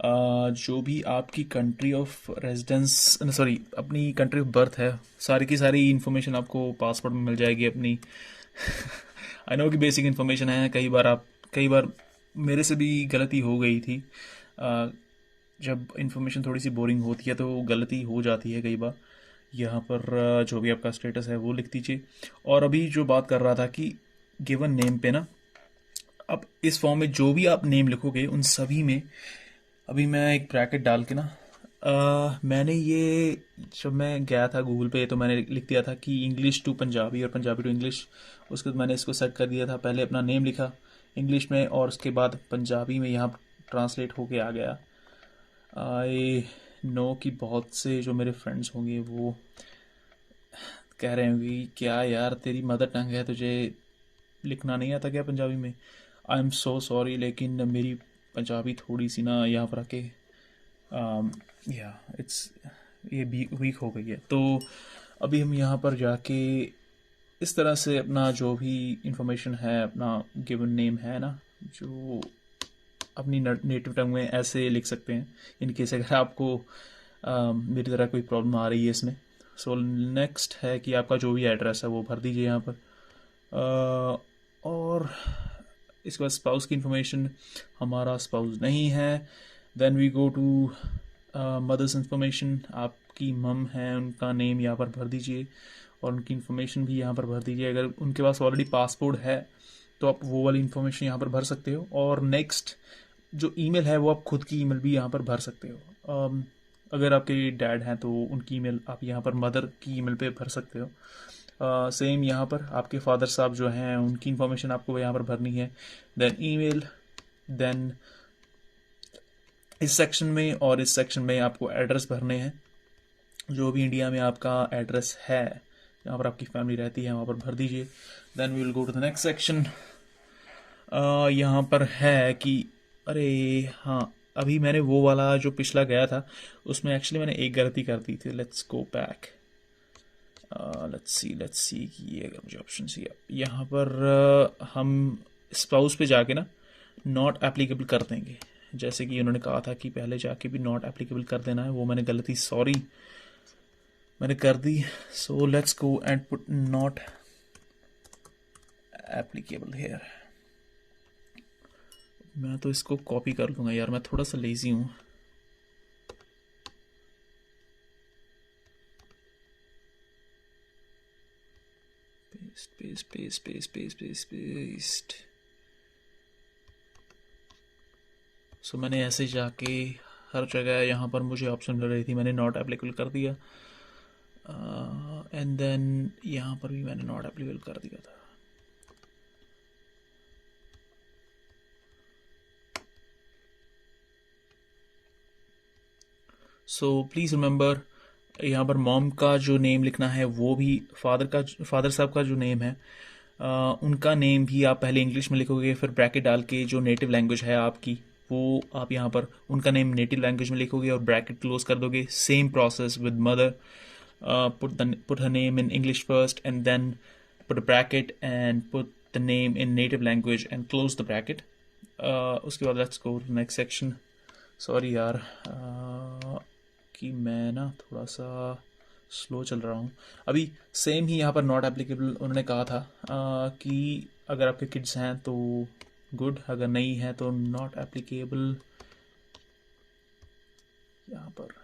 Speaker 2: जो भी आपकी कंट्री ऑफ रेजिडेंस, सॉरी अपनी कंट्री ऑफ बर्थ है, सारी की सारी इन्फॉर्मेशन आपको पासपोर्ट में मिल जाएगी अपनी। आई नो कि बेसिक इन्फॉर्मेशन है, कई बार मेरे से भी गलती हो गई थी। जब इन्फॉर्मेशन थोड़ी सी बोरिंग होती है तो गलती हो जाती है कई बार। यहाँ पर जो भी आपका स्टेटस है वो लिख दीजिए। और अभी जो बात कर रहा था कि गिवन नेम पे ना, अब इस फॉर्म में जो भी आप नेम लिखोगे उन सभी में अभी मैं एक ब्रैकेट डाल के ना, मैंने ये जब मैं गया था गूगल पे तो मैंने लिख दिया था कि इंग्लिश टू पंजाबी और पंजाबी टू इंग्लिश। उसके बाद मैंने इसको सेट कर दिया था, पहले अपना नेम लिखा इंग्लिश में और उसके बाद पंजाबी में यहाँ ट्रांसलेट होके आ गया। आई नो कि बहुत से जो मेरे फ्रेंड्स होंगे वो कह रहे होंगे कि क्या यार तेरी मदर टंग है, तुझे लिखना नहीं आता क्या पंजाबी में। आई एम सो सॉरी, लेकिन मेरी पंजाबी थोड़ी सी ना यहाँ पर आके या इट्स ये भी वीक हो गई है। तो अभी हम यहाँ पर जाके इस तरह से अपना जो भी इंफॉर्मेशन है, अपना गिवन नेम है ना, जो अपनी नेटिव टंग में ऐसे लिख सकते हैं, इन केस अगर आपको मेरी तरह कोई प्रॉब्लम आ रही है इसमें। सो नेक्स्ट है कि आपका जो भी एड्रेस है वो भर दीजिए यहाँ पर। और इसके बाद स्पाउस की इंफॉर्मेशन, हमारा स्पाउस नहीं है। Then we go to mother's information, आपकी मम है, उनका नेम यहाँ पर भर दीजिए और उनकी इन्फॉर्मेशन भी यहाँ पर भर दीजिए। अगर उनके पास ऑलरेडी पासपोर्ट है तो आप वो वाली इन्फॉर्मेशन यहाँ पर भर सकते हो। और नेक्स्ट जो ईमेल है वो आप खुद की ईमेल भी यहाँ पर भर सकते हो। अगर आपके डैड हैं तो उनकी ईमेल आप यहाँ पर मदर की ईमेल पे भर सकते हो। सेम यहाँ पर आपके फादर साहब जो हैं उनकी इन्फॉर्मेशन आपको यहाँ पर भरनी है। देन ईमेल, देन इस सेक्शन में और इस सेक्शन में आपको एड्रेस भरने हैं। जो भी इंडिया में आपका एड्रेस है, जहाँ पर आपकी फैमिली रहती है, वहाँ पर भर दीजिए। Then we will go to the next section. यहाँ पर है कि अरे हाँ, अभी मैंने वो वाला जो पिछला गया था उसमें एक्चुअली मैंने एक गलती कर दी थी। Let's go back, let's see कि ये अगर मुझे ऑप्शन सी यहाँ पर हम स्पाउस पे जाके ना नॉट एप्लीकेबल कर देंगे, जैसे कि उन्होंने कहा था कि पहले जाके भी नॉट एप्लीकेबल कर देना है। वो मैंने गलती, सॉरी, मैंने कर दी। So let's go and put not applicable here. मैं तो इसको कॉपी कर लूँगा यार, मैं थोड़ा सा लेजी हूँ। पेस्ट। सो मैंने ऐसे जाके हर जगह यहाँ पर मुझे ऑप्शन मिल रही थी, मैंने नॉट एप्लीकेबल कर दिया। एंड देन यहाँ पर भी मैंने नॉट एप्लीकेबल कर दिया था। सो प्लीज़ रिमेंबर, यहाँ पर मॉम का जो नेम लिखना है वो भी फादर साहब का जो नेम है उनका नेम भी आप पहले इंग्लिश में लिखोगे, फिर ब्रैकेट डाल के जो नेटिव लैंग्वेज है आपकी वो आप यहाँ पर उनका नेम नेटिव लैंग्वेज में लिखोगे और ब्रैकेट क्लोज कर दोगे। Same process with mother, put her name in English first and then put a bracket and put the name in native language and close the bracket. उसके बाद let's go to next section. Sorry यार कि मैं ना थोड़ा सा स्लो चल रहा हूँ। अभी सेम ही यहाँ पर नॉट एप्लीकेबल उन्होंने कहा था कि अगर आपके किड्स हैं तो गुड, अगर नहीं है तो नॉट एप्लीकेबल यहाँ पर।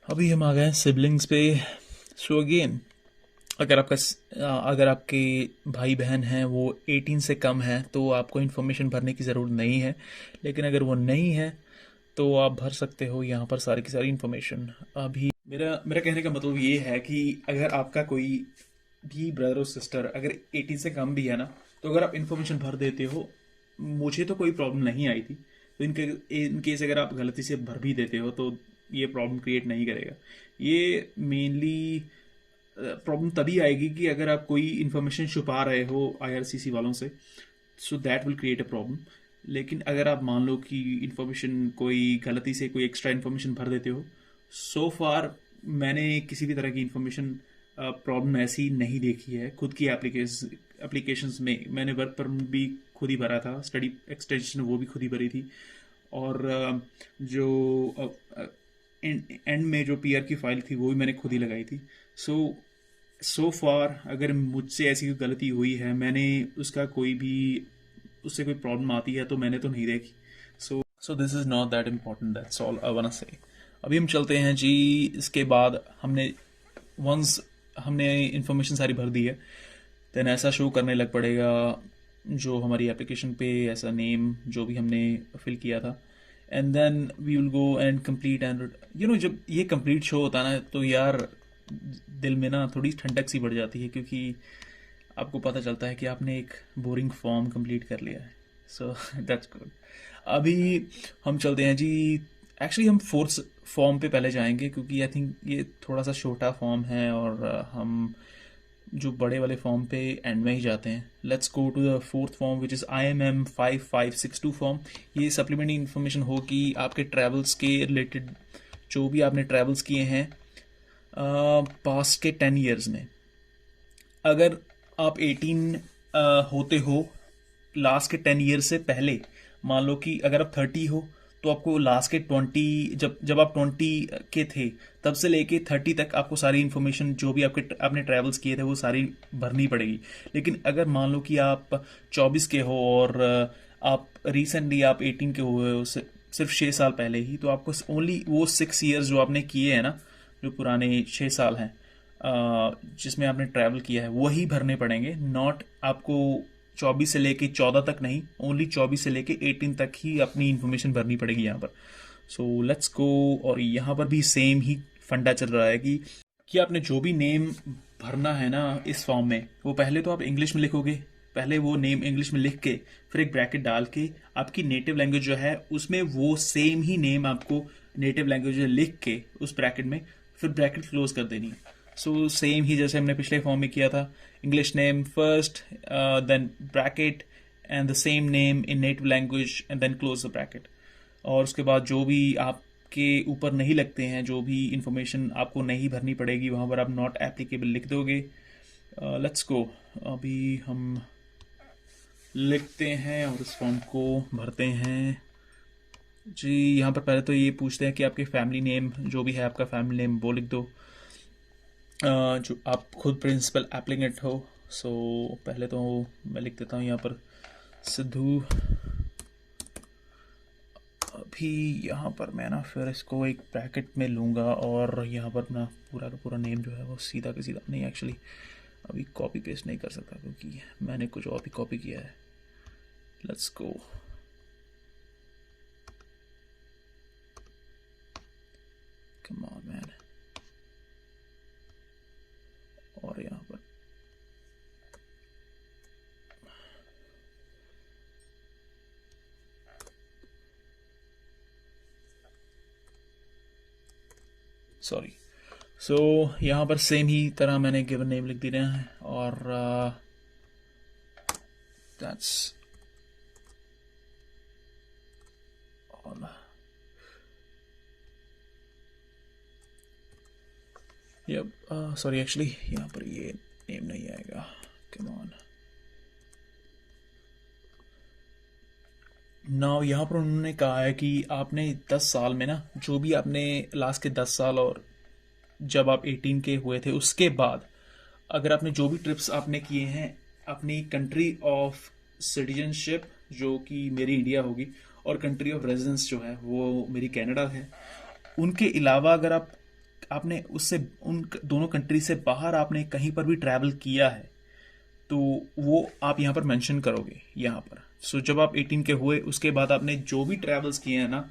Speaker 2: अभी हम आ गए सिबलिंग्स पे। सो अगेन, अगर आपके भाई बहन हैं वो 18 से कम हैं तो आपको इन्फॉर्मेशन भरने की ज़रूरत नहीं है, लेकिन अगर वो नहीं है तो आप भर सकते हो यहाँ पर सारी की सारी इन्फॉर्मेशन। अभी मेरा कहने का मतलब ये है कि अगर आपका कोई भी ब्रदर और सिस्टर अगर 18 से कम भी है ना, तो अगर आप इन्फॉर्मेशन भर देते हो, मुझे तो कोई प्रॉब्लम नहीं आई थी, तो इन केस अगर आप गलती से भर भी देते हो तो ये प्रॉब्लम क्रिएट नहीं करेगा। ये मेनली प्रॉब्लम तभी आएगी कि अगर आप कोई इन्फॉर्मेशन छुपा रहे हो आईआरसीसी वालों से, so that will create a problem. लेकिन अगर आप मान लो कि इन्फॉर्मेशन कोई गलती से कोई एक्स्ट्रा इन्फॉर्मेशन भर देते हो, सो फार मैंने किसी भी तरह की इन्फॉर्मेशन प्रॉब्लम ऐसी नहीं देखी है। खुद की एप्लीकेशंस में मैंने वर्क पर भी खुद ही भरा था, स्टडी एक्सटेंशन वो भी खुद ही भरी थी, और जो एंड में जो पीआर की फाइल थी वो भी मैंने खुद ही लगाई थी। सो फार अगर मुझसे ऐसी कोई गलती हुई है, मैंने उसका उससे कोई प्रॉब्लम आती है तो मैंने तो नहीं देखी। So this is not that important, that's all I want to say. अभी हम चलते हैं जी। इसके बाद वंस हमने इन्फॉर्मेशन सारी भर दी है, देन ऐसा शो करने लग पड़ेगा जो हमारी एप्लीकेशन पे ऐसा नेम जो भी हमने फिल किया था and then we will go and complete and जब ये कंप्लीट शो होता है ना तो यार दिल में ना थोड़ी ठंडक सी बढ़ जाती है, क्योंकि आपको पता चलता है कि आपने एक बोरिंग फॉर्म कंप्लीट कर लिया है। So that's good. अभी हम चलते हैं जी, एक्चुअली हम फोर्थ फॉर्म पे पहले जाएंगे, क्योंकि आई थिंक ये थोड़ा सा छोटा फॉर्म है और हम जो बड़े वाले फॉर्म पे एंड में ही जाते हैं। Let's go to the fourth form which is IMM 5562 form. ये सप्लीमेंट्री इन्फॉर्मेशन होगी आपके ट्रैवल्स के रिलेटेड, जो भी आपने ट्रैवल्स किए हैं पास्ट के 10 ईयर्स में। अगर आप 18 होते हो लास्ट के 10 ईयर से पहले, मान लो कि अगर आप 30 हो तो आपको लास्ट के 20, जब जब आप 20 के थे तब से लेके 30 तक आपको सारी इन्फॉर्मेशन जो भी आपने ट्रैवल्स किए थे वो सारी भरनी पड़ेगी। लेकिन अगर मान लो कि आप 24 के हो और आप रिसेंटली आप 18 के हुए हो सिर्फ 6 साल पहले ही, तो आपको ओनली वो 6 ईयर्स जो आपने किए हैं ना, जो पुराने 6 साल हैं जिसमें आपने ट्रैवल किया है, वही भरने पड़ेंगे। नॉट आपको 24 से लेके 14 तक नहीं, ओनली 24 से लेके 18 तक ही अपनी इंफॉर्मेशन भरनी पड़ेगी यहाँ पर। सो लेट्स गो। और यहाँ पर भी सेम ही फंडा चल रहा है कि आपने जो भी नेम भरना है ना इस फॉर्म में, वो पहले तो आप इंग्लिश में लिखोगे, पहले वो नेम इंग्लिश में लिख के फिर एक ब्रैकेट डाल के आपकी नेटिव लैंग्वेज जो है उसमें वो सेम ही नेम आपको नेटिव लैंग्वेज में लिख के उस ब्रैकेट में फिर ब्रैकेट क्लोज कर देनी है। सो सेम ही जैसे हमने पिछले फॉर्म में किया था, English name first, then bracket and the same name in native language and then close the bracket. और उसके बाद जो भी आपके ऊपर नहीं लगते हैं, जो भी इंफॉर्मेशन आपको नहीं भरनी पड़ेगी, वहाँ पर आप नॉट एप्लीकेबल लिख दोगे। Let's go. अभी हम लिखते हैं और इस फॉर्म को भरते हैं जी। यहाँ पर पहले तो ये पूछते हैं कि आपके फैमिली नेम जो भी है आपका फैमिली नेम वो लिख दो, जो आप खुद प्रिंसिपल एप्लीकेंट हो। सो पहले तो मैं लिख देता हूँ यहाँ पर सिद्धू। अभी यहाँ पर मैं ना फिर इसको एक ब्रैकेट में लूँगा और यहाँ पर ना पूरा का पूरा नेम जो है वो सीधा का सीधा नहीं, एक्चुअली अभी कॉपी पेस्ट नहीं कर सकता क्योंकि मैंने कुछ और भी कॉपी किया है। Let's go. Come on man. और यहाँ पर सॉरी। सो यहाँ पर सेम ही तरह मैंने गिवन नेम लिख दिया है और that's all. Yup sorry, actually यहाँ पर ये नेम नहीं आएगा। Come on. नाउ यहाँ पर उन्होंने कहा है कि आपने 10 साल में ना, जो भी आपने लास्ट के 10 साल और जब आप 18 के हुए थे उसके बाद, अगर आपने जो भी ट्रिप्स आपने किए हैं अपनी कंट्री ऑफ सिटीजनशिप जो कि मेरी इंडिया होगी और कंट्री ऑफ रेजिडेंस जो है वो मेरी कनाडा है, उनके अलावा अगर आपने उससे उन दोनों कंट्री से बाहर आपने कहीं पर भी ट्रैवल किया है तो वो आप यहाँ पर मेंशन करोगे यहाँ पर। सो जब आप 18 के हुए उसके बाद आपने जो भी ट्रैवल्स किए हैं ना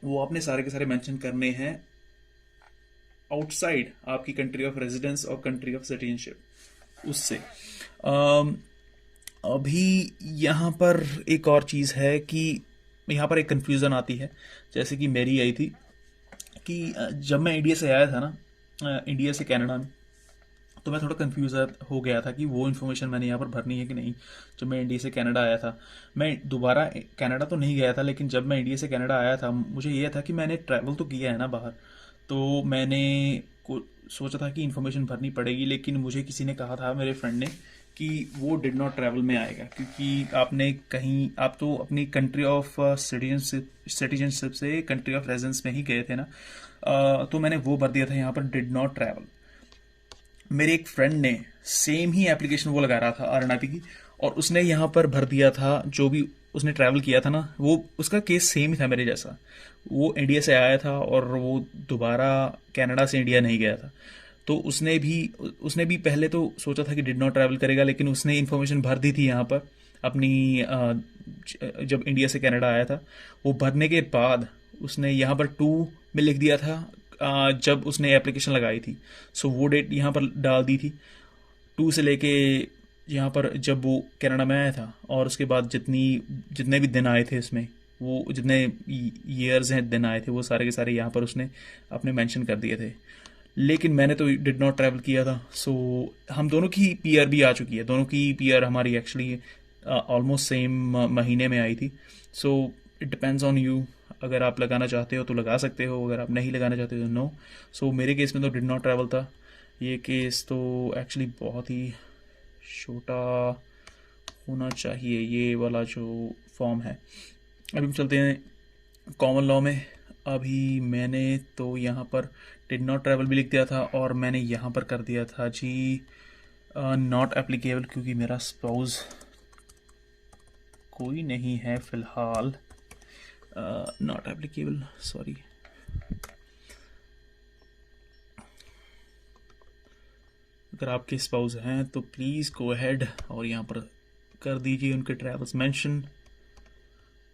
Speaker 2: वो आपने सारे के सारे मेंशन करने हैं आउटसाइड आपकी कंट्री ऑफ रेजिडेंस और कंट्री ऑफ सिटीजनशिप उससे। अभी यहाँ पर एक और चीज़ है कि यहाँ पर एक कन्फ्यूज़न आती है, जैसे कि मेरी आई थी कि जब मैं इंडिया से आया था ना, इंडिया से कनाडा में, तो मैं थोड़ा कंफ्यूज हो गया था कि वो इन्फॉर्मेशन मैंने यहाँ पर भरनी है कि नहीं। जब मैं इंडिया से कनाडा आया था, मैं दोबारा कनाडा तो नहीं गया था, लेकिन जब मैं इंडिया से कनाडा आया था मुझे ये था कि मैंने ट्रैवल तो किया है ना बाहर, तो मैंने सोचा था कि इन्फॉर्मेशन भरनी पड़ेगी। लेकिन मुझे किसी ने कहा था, मेरे फ्रेंड ने, कि वो डिड नॉट ट्रैवल में आएगा क्योंकि आप तो अपनी कंट्री ऑफ सिटीजनशिप से कंट्री ऑफ रेजिडेंस में ही गए थे ना। तो मैंने वो भर दिया था यहाँ पर डिड नॉट ट्रैवल। मेरे एक फ्रेंड ने सेम ही एप्लीकेशन वो लगा रहा था आरएनआईपी की, और उसने यहाँ पर भर दिया था जो भी उसने ट्रैवल किया था ना, वो उसका केस सेम ही था मेरे जैसा। वो इंडिया से आया था और वो दोबारा कनाडा से इंडिया नहीं गया था, तो उसने भी पहले तो सोचा था कि डिड नॉट ट्रैवल करेगा, लेकिन उसने इन्फॉर्मेशन भर दी थी यहाँ पर अपनी जब इंडिया से कनाडा आया था, वो भरने के बाद उसने यहाँ पर 2 में लिख दिया था जब उसने एप्लीकेशन लगाई थी। सो वो डेट यहाँ पर डाल दी थी 2 से लेके यहाँ पर जब वो कनाडा में आया था, और उसके बाद जितने भी दिन आए थे इसमें, वो जितने ईयर्स हैं दिन आए थे, वो सारे के सारे यहाँ पर उसने अपने मेंशन कर दिए थे। लेकिन मैंने तो डिड नॉट ट्रैवल किया था, सो हम दोनों की पीआर भी आ चुकी है। दोनों की पीआर हमारी एक्चुअली ऑलमोस्ट सेम महीने में आई थी। सो इट डिपेंड्स ऑन यू, अगर आप लगाना चाहते हो तो लगा सकते हो, अगर आप नहीं लगाना चाहते हो नो। सो मेरे केस में तो डिड नॉट ट्रैवल था। ये केस तो एक्चुअली बहुत ही छोटा होना चाहिए, ये वाला जो फॉर्म है। अभी हम चलते हैं कॉमन लॉ में। अभी मैंने तो यहाँ पर डिड नॉट ट्रैवल भी लिख दिया था, और मैंने यहाँ पर कर दिया था जी नॉट एप्लीकेबल, क्योंकि मेरा स्पाउस कोई नहीं है फ़िलहाल। Not applicable, sorry. अगर आपके स्पाउस हैं तो प्लीज़ गो अहेड और यहाँ पर कर दीजिए उनके travels mention.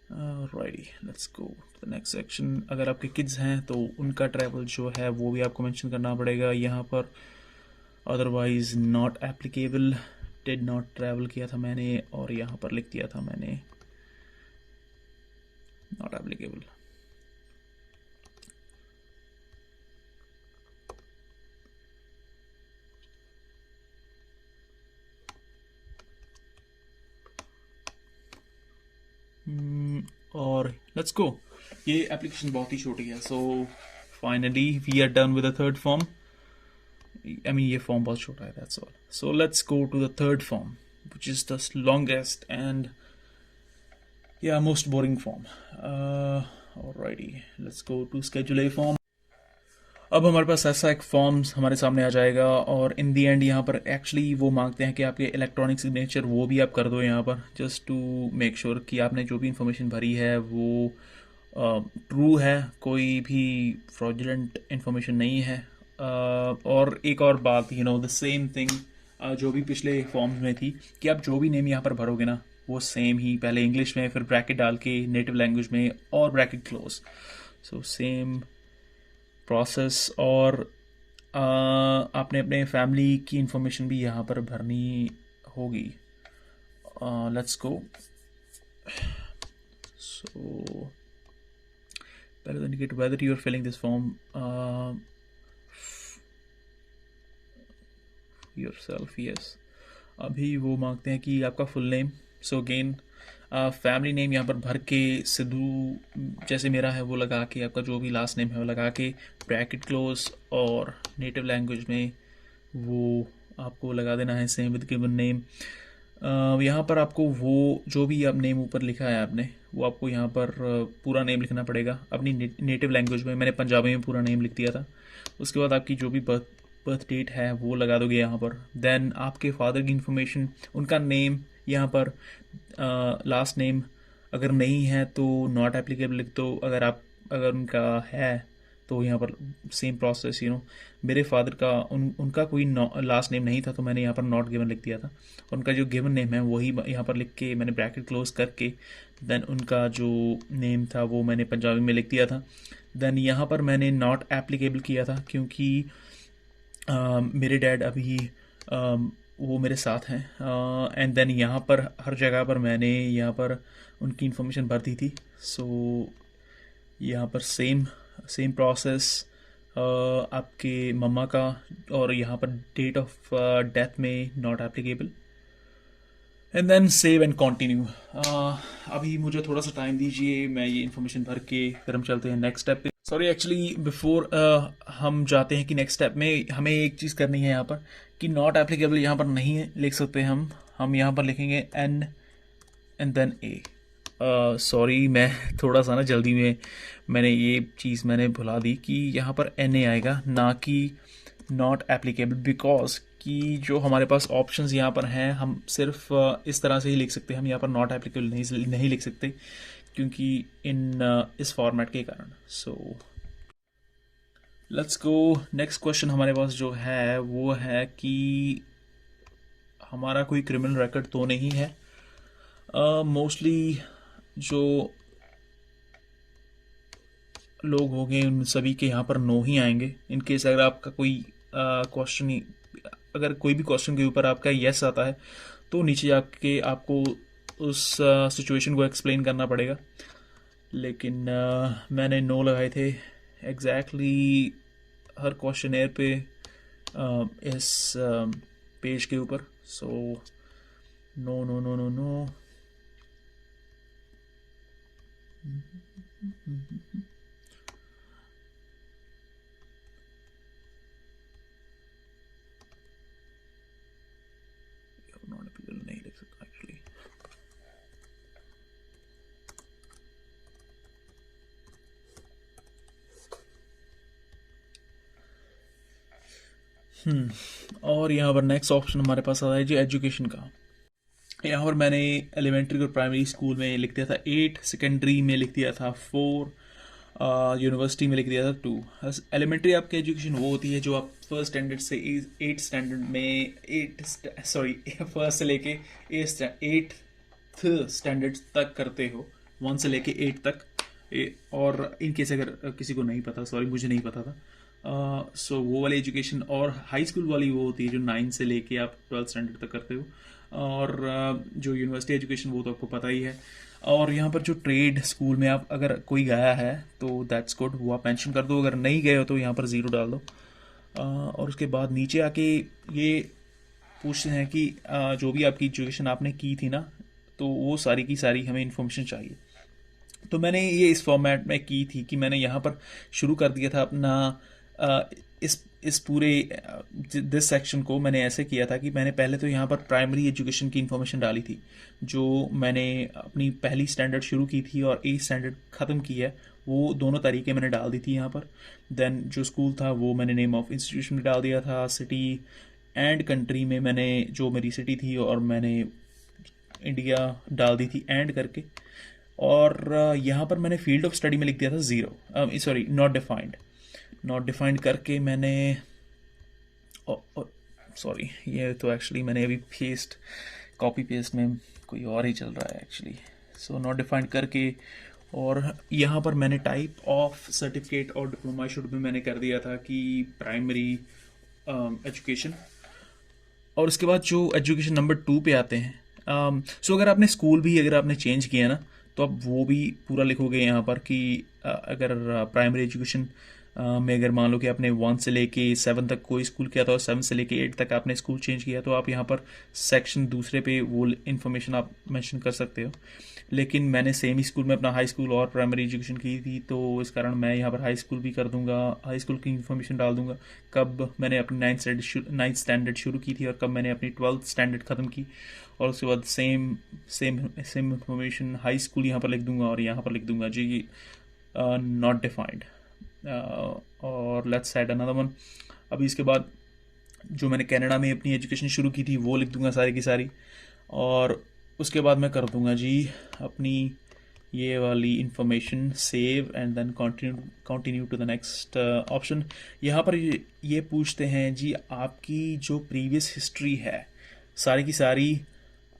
Speaker 2: Righty, let's go to the next section. अगर आपके किड्स हैं तो उनका ट्रैवल जो है वो भी आपको मेंशन करना पड़ेगा यहाँ पर। Otherwise not applicable, did not travel किया था मैंने, और यहाँ पर लिख दिया था मैंने नॉट एप्लीकेबल। और लेट्स गो। ये एप्लीकेशन बहुत ही छोटी है। So finally we are done with the third form. I mean ये फॉर्म बहुत छोटा है, that's all. So let's go to the third form which is the longest and या most boring form. Alrighty, let's go to schedule A form. अब हमारे पास ऐसा एक फॉर्म्स हमारे सामने आ जाएगा, और इन दी एंड यहाँ पर एक्चुअली वो मांगते हैं कि आपके इलेक्ट्रॉनिक सिग्नेचर वो भी आप कर दो यहाँ पर, जस्ट टू मेक श्योर कि आपने जो भी इंफॉर्मेशन भरी है वो ट्रू है, कोई भी फ्रॉडुलेंट इंफॉर्मेशन नहीं है। और एक और बात, द सेम थिंग जो भी पिछले फॉर्म्स में थी, कि आप जो भी नेम यहाँ पर भरोगे ना वो सेम ही, पहले इंग्लिश में, फिर ब्रैकेट डाल के नेटिव लैंग्वेज में, और bracket close. So same process. और आपने अपने फैमिली की इंफॉर्मेशन भी यहाँ पर भरनी होगी। Let's go. सो पहले तो indicate whether you are filling this form yourself, yes. अभी वो मांगते हैं कि आपका full name. So again family name यहाँ पर भर के, सिद्धू जैसे मेरा है वो लगा के, आपका जो भी लास्ट नेम है वो लगा के, ब्रैकेट क्लोज, और नेटिव लैंग्वेज में वो आपको लगा देना है सेम विद गिवन नेम। यहाँ पर आपको वो जो भी आप नेम ऊपर लिखा है आपने, वो आपको यहाँ पर पूरा नेम लिखना पड़ेगा अपनी नेटिव लैंग्वेज में। मैंने पंजाबी में पूरा नेम लिख दिया था। उसके बाद आपकी जो भी बर्थ डेट है वो लगा दोगे यहाँ पर। देन आपके फादर की इंफॉर्मेशन, उनका नेम यहाँ पर, लास्ट नेम अगर नहीं है तो नॉट एप्लीकेबल लिख दो, अगर उनका है तो यहाँ पर सेम प्रोसेस। मेरे फादर का उनका कोई लास्ट नेम नहीं था, तो मैंने यहाँ पर नॉट गिवन लिख दिया था। उनका जो गिवन नेम है वही यहाँ पर लिख के मैंने ब्रैकेट क्लोज करके, देन उनका जो नेम था वो मैंने पंजाबी में लिख दिया था। देन यहाँ पर मैंने नॉट एप्लीकेबल किया था क्योंकि मेरे डैड अभी वो मेरे साथ हैं। एंड देन यहाँ पर हर जगह पर मैंने यहाँ पर उनकी इन्फॉर्मेशन भर दी थी। सो यहाँ पर सेम प्रोसेस आपके मम्मा का, और यहाँ पर डेट ऑफ डेथ में not applicable, and then save and continue. अभी मुझे थोड़ा सा टाइम दीजिए, मैं ये इन्फॉर्मेशन भर के फिर हम चलते हैं नेक्स्ट स्टेप पे। सॉरी, एक्चुअली बिफोर हम जाते हैं कि नेक्स्ट स्टेप में हमें एक चीज़ करनी है यहाँ पर, कि नॉट एप्लीकेबल यहाँ पर नहीं लिख सकते हम यहाँ पर लिखेंगे N and then A. Sorry, मैं थोड़ा सा ना जल्दी में मैंने ये चीज़ मैंने भुला दी कि यहाँ पर एन ए आएगा, ना कि नॉट एप्लीकेबल, बिकॉज कि जो हमारे पास ऑप्शंस यहाँ पर हैं हम सिर्फ इस तरह से ही लिख सकते हैं। हम यहाँ पर नॉट एप्लीकेबल नहीं लिख सकते क्योंकि इस फॉर्मेट के कारण। सो लेट्स गो। नेक्स्ट क्वेश्चन हमारे पास जो है वो है कि हमारा कोई क्रिमिनल रिकॉर्ड तो नहीं है। मोस्टली जो लोग होंगे उन सभी के यहाँ पर नो ही आएंगे। इन केस अगर आपका कोई क्वेश्चन ही, अगर कोई भी क्वेश्चन के ऊपर आपका यस आता है तो नीचे जाके आपको उस सिचुएशन को एक्सप्लेन करना पड़ेगा। लेकिन मैंने नो लगाए थे एग्जैक्टली हर क्वेश्चनेयर पे इस पेज के ऊपर। So no no no no no. नहीं लिख सकता एक्चुअली। और यहाँ पर नेक्स्ट ऑप्शन हमारे पास आता है जी एजुकेशन का। यहाँ पर मैंने एलिमेंट्री और प्राइमरी स्कूल में लिख दिया था 8, सेकेंडरी में लिख दिया था 4, यूनिवर्सिटी में लिख दिया था 2। एलिमेंट्री आपकी एजुकेशन वो होती है जो आप फर्स्ट स्टैंडर्ड से 8 स्टैंडर्ड में फर्स्ट से लेके 8th स्टैंडर्ड तक करते हो, 1 से लेके 8 तक। और इन केस अगर किसी को नहीं पता, सॉरी मुझे नहीं पता था, सो वो वाली एजुकेशन। और हाई स्कूल वाली वो होती है जो 9 से लेके आप 12th स्टैंडर्ड तक करते हो। और जो यूनिवर्सिटी एजुकेशन वो तो आपको पता ही है। और यहाँ पर जो ट्रेड स्कूल में आप अगर कोई गया है तो दैट्स गुड, वो आप मेंशन कर दो। अगर नहीं गए हो तो यहाँ पर 0 डाल दो। और उसके बाद नीचे आके ये पूछते हैं कि जो भी आपकी एजुकेशन आपने की थी ना, तो वो सारी की सारी हमें इन्फॉर्मेशन चाहिए। तो मैंने ये इस फॉर्मेट में की थी कि मैंने यहाँ पर शुरू कर दिया था अपना इस पूरे दिस सेक्शन को मैंने ऐसे किया था कि मैंने पहले तो यहाँ पर प्राइमरी एजुकेशन की इन्फॉर्मेशन डाली थी, जो मैंने अपनी पहली स्टैंडर्ड शुरू की थी और 8th स्टैंडर्ड ख़त्म की है, वो दोनों तरीके मैंने डाल दी थी यहाँ पर। देन जो स्कूल था वो मैंने नेम ऑफ इंस्टीट्यूशन में डाल दिया था, सिटी एंड कंट्री में मैंने जो मेरी सिटी थी और मैंने इंडिया डाल दी थी एंड करके। और यहाँ पर मैंने फील्ड ऑफ स्टडी में लिख दिया था 0, सॉरी नॉट डिफाइंड करके मैंने, सॉरी ये तो एक्चुअली मैंने अभी कॉपी पेस्ट में कोई और ही चल रहा है एक्चुअली। सो नॉट डिफाइंड करके, और यहाँ पर मैंने टाइप ऑफ सर्टिफिकेट और डिप्लोमा शुड भी मैंने कर दिया था कि प्राइमरी एजुकेशन। और उसके बाद जो एजुकेशन नंबर 2 पे आते हैं, सो अगर आपने स्कूल भी अगर आपने चेंज किया ना तो आप वो भी पूरा लिखोगे यहाँ पर कि अगर प्राइमरी एजुकेशन में अगर मान लो कि आपने 1 से लेके 7 तक कोई स्कूल किया था और 7 से लेके 8 तक आपने स्कूल चेंज किया, तो आप यहाँ पर सेक्शन दूसरे पे वो इन्फॉर्मेशन आप मेंशन कर सकते हो। लेकिन मैंने सेम ही स्कूल में अपना हाई स्कूल और प्राइमरी एजुकेशन की थी, तो इस कारण मैं यहाँ पर हाई स्कूल भी कर दूंगा, हाई स्कूल की इन्फॉर्मेशन डाल दूंगा, कब मैंने अपनी 9th स्टैंडर्ड शुरू की थी और कब मैंने अपनी 12th स्टैंडर्ड ख़त्म की। और उसके बाद सेम इन्फॉर्मेशन हाई स्कूल यहाँ पर लिख दूंगा और यहाँ पर लिख दूंगा जी नॉट डिफाइंड। और लेट्स ऐड अनदर वन। अभी इसके बाद जो मैंने कनाडा में अपनी एजुकेशन शुरू की थी वो लिख दूंगा सारी की सारी। और उसके बाद मैं कर दूंगा जी अपनी ये वाली information save and then continue to the next option. यहाँ पर ये पूछते हैं जी आपकी जो प्रीवियस हिस्ट्री है सारी की सारी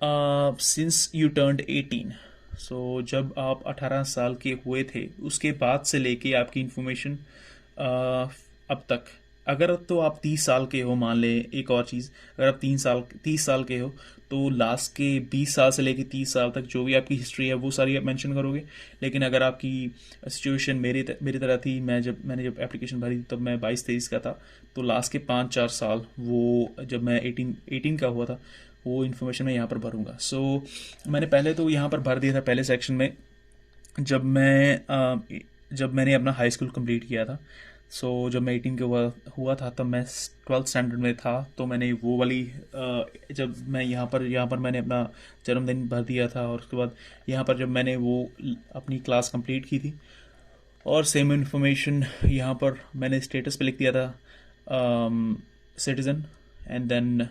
Speaker 2: सिंस यू टर्न्ड 18। सो जब आप 18 साल के हुए थे उसके बाद से लेके आपकी इन्फॉर्मेशन अब तक। अगर तो आप 30 साल के हो, मान ले एक और चीज़, अगर आप 30 साल के हो तो लास्ट के 20 साल से लेके 30 साल तक जो भी आपकी हिस्ट्री है वो सारी आप मेंशन करोगे। लेकिन अगर आपकी सिचुएशन मेरी तरह थी, मैंने जब एप्लीकेशन भरी थी तब मैं 22-23 का था, तो लास्ट के 5-4 साल वो जब मैं 18 का हुआ था वो इन्फॉर्मेशन मैं यहाँ पर भरूंगा। सो मैंने पहले तो यहाँ पर भर दिया था पहले सेक्शन में जब मैंने अपना हाई स्कूल कंप्लीट किया था। सो जब मैं 18 के हुआ था तब मैं 12th स्टैंडर्ड में था, तो मैंने वो वाली जब मैं यहाँ पर मैंने अपना जन्मदिन भर दिया था। और उसके बाद यहाँ पर जब मैंने वो अपनी क्लास कंप्लीट की थी और सेम इन्फॉर्मेशन यहाँ पर मैंने स्टेटस पे लिख दिया था citizen. And then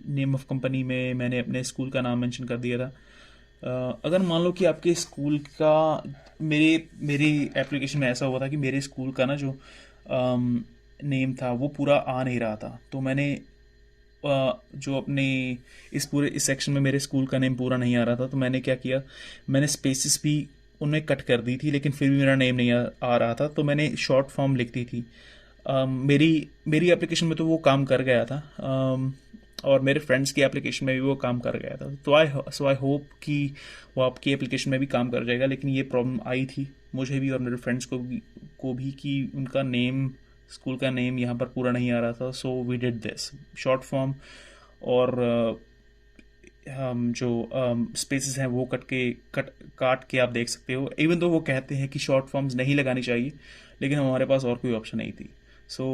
Speaker 2: name of company में मैंने अपने स्कूल का नाम मेंशन कर दिया था। अगर मान लो कि आपके स्कूल का मेरी एप्लीकेशन में ऐसा हुआ था कि मेरे स्कूल का ना जो नेम था वो पूरा आ नहीं रहा था, तो मैंने जो अपने इस सेक्शन में मेरे स्कूल का नेम पूरा नहीं आ रहा था, तो मैंने क्या किया, मैंने स्पेसिस भी उनमें कट कर दी थी, लेकिन फिर भी मेरा नेम नहीं आ रहा था, तो मैंने शॉर्ट फॉर्म लिख दी थी। मेरी मेरी एप्लीकेशन में तो वो काम कर गया था, और मेरे फ्रेंड्स की एप्लीकेशन में भी वो काम कर गया था, तो आई होप कि वो आपकी एप्लीकेशन में भी काम कर जाएगा। लेकिन ये प्रॉब्लम आई थी मुझे भी और मेरे फ्रेंड्स को भी कि उनका नेम, स्कूल का नेम यहाँ पर पूरा नहीं आ रहा था। So we did this short form, और हम जो स्पेसेस हैं वो काट के आप देख सकते हो। इवन तो वो कहते हैं कि शॉर्ट फॉर्म्स नहीं लगानी चाहिए, लेकिन हमारे पास और कोई ऑप्शन नहीं थी। सो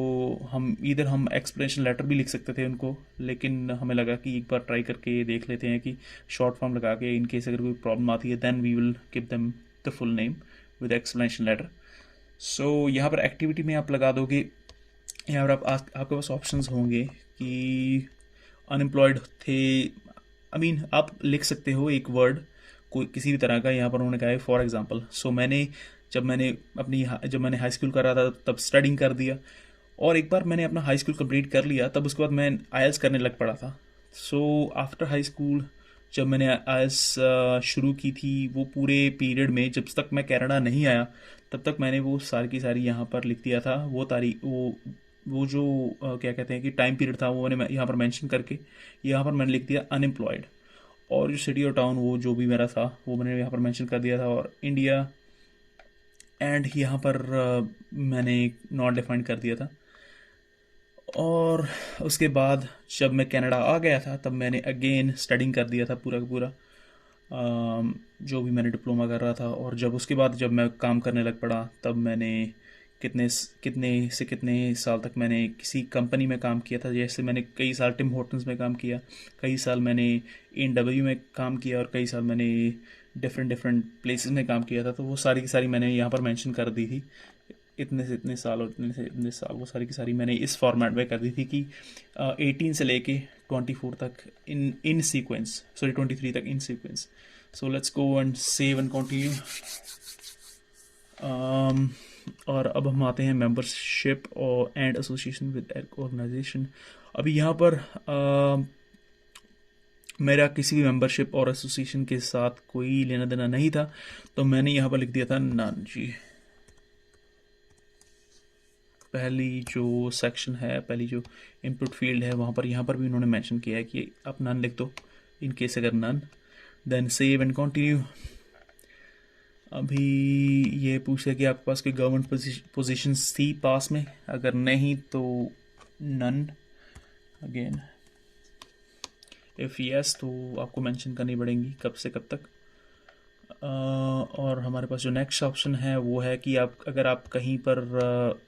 Speaker 2: हम एक्सप्लेनेशन लेटर भी लिख सकते थे उनको, लेकिन हमें लगा कि एक बार ट्राई करके देख लेते हैं कि शॉर्ट फॉर्म लगा के इन केस अगर कोई प्रॉब्लम आती है then we will give them the full name with explanation letter. So यहाँ पर एक्टिविटी में आप लगा दोगे, यहाँ पर आपके पास ऑप्शंस होंगे कि अनएम्प्लॉयड थे। आप लिख सकते हो एक वर्ड कोई किसी भी तरह का। यहाँ पर उन्होंने कहा है फॉर एग्जांपल। सो जब मैंने हाई स्कूल कर रहा था तब स्टडिंग कर दिया, और एक बार मैंने अपना हाई स्कूल कंप्लीट कर लिया, तब उसके बाद मैं आयल्स करने लग पड़ा था। सो आफ्टर हाई स्कूल जब मैंने आयल्स शुरू की थी, वो पूरे पीरियड में जब तक मैं कनाडा नहीं आया तब तक मैंने वो सारी की सारी यहाँ पर लिख दिया था। वो तारीख वो जो क्या कहते हैं कि टाइम पीरियड था वो मैंने यहाँ पर मेंशन करके यहाँ पर मैंने लिख दिया अनएम्प्लॉयड, और जो सिटी और टाउन वो जो भी मेरा था वो मैंने यहाँ पर मेंशन कर दिया था, और इंडिया एंड यहाँ पर मैंने नॉट डिफाइंड कर दिया था। और उसके बाद जब मैं कनाडा आ गया था तब मैंने अगेन स्टडिंग कर दिया था पूरा का पूरा, जो भी मैंने डिप्लोमा कर रहा था। और जब उसके बाद जब मैं काम करने लग पड़ा तब मैंने कितने कितने से कितने साल तक मैंने किसी कंपनी में काम किया था। जैसे मैंने कई साल टिम होर्टन्स में काम किया, कई साल मैंने A&W में काम किया, और कई साल मैंने डिफरेंट डिफरेंट प्लेसेस में काम किया था। तो वो सारी की सारी मैंने यहाँ पर मेंशन कर दी थी, इतने से इतने साल और इतने से इतने साल, वो सारी की सारी मैंने इस फॉर्मेट में कर दी थी कि 18 से लेके 24 तक इन सीक्वेंस, सॉरी 23 तक in sequence. So let's go and save and continue. और अब हम आते हैं मेंबरशिप और एंड एसोसिएशन विद ऑर्गेनाइजेशन। अभी यहाँ पर मेरा किसी भी मेंबरशिप और एसोसिएशन के साथ कोई लेना देना नहीं था, तो मैंने यहाँ पर लिख दिया था नन जी। पहली जो सेक्शन है, पहली जो इनपुट फील्ड है, वहाँ पर यहाँ पर भी उन्होंने मेंशन किया है कि आप नन लिख दो इन केस अगर none, then save and continue. अभी ये पूछा कि आपके पास कोई गवर्नमेंट पोजीशंस थी पास में, अगर नहीं तो नन अगेन, इफ़ यस तो आपको मेंशन करनी पड़ेंगी कब से कब तक। और हमारे पास जो नेक्स्ट ऑप्शन है वो है कि अगर आप कहीं पर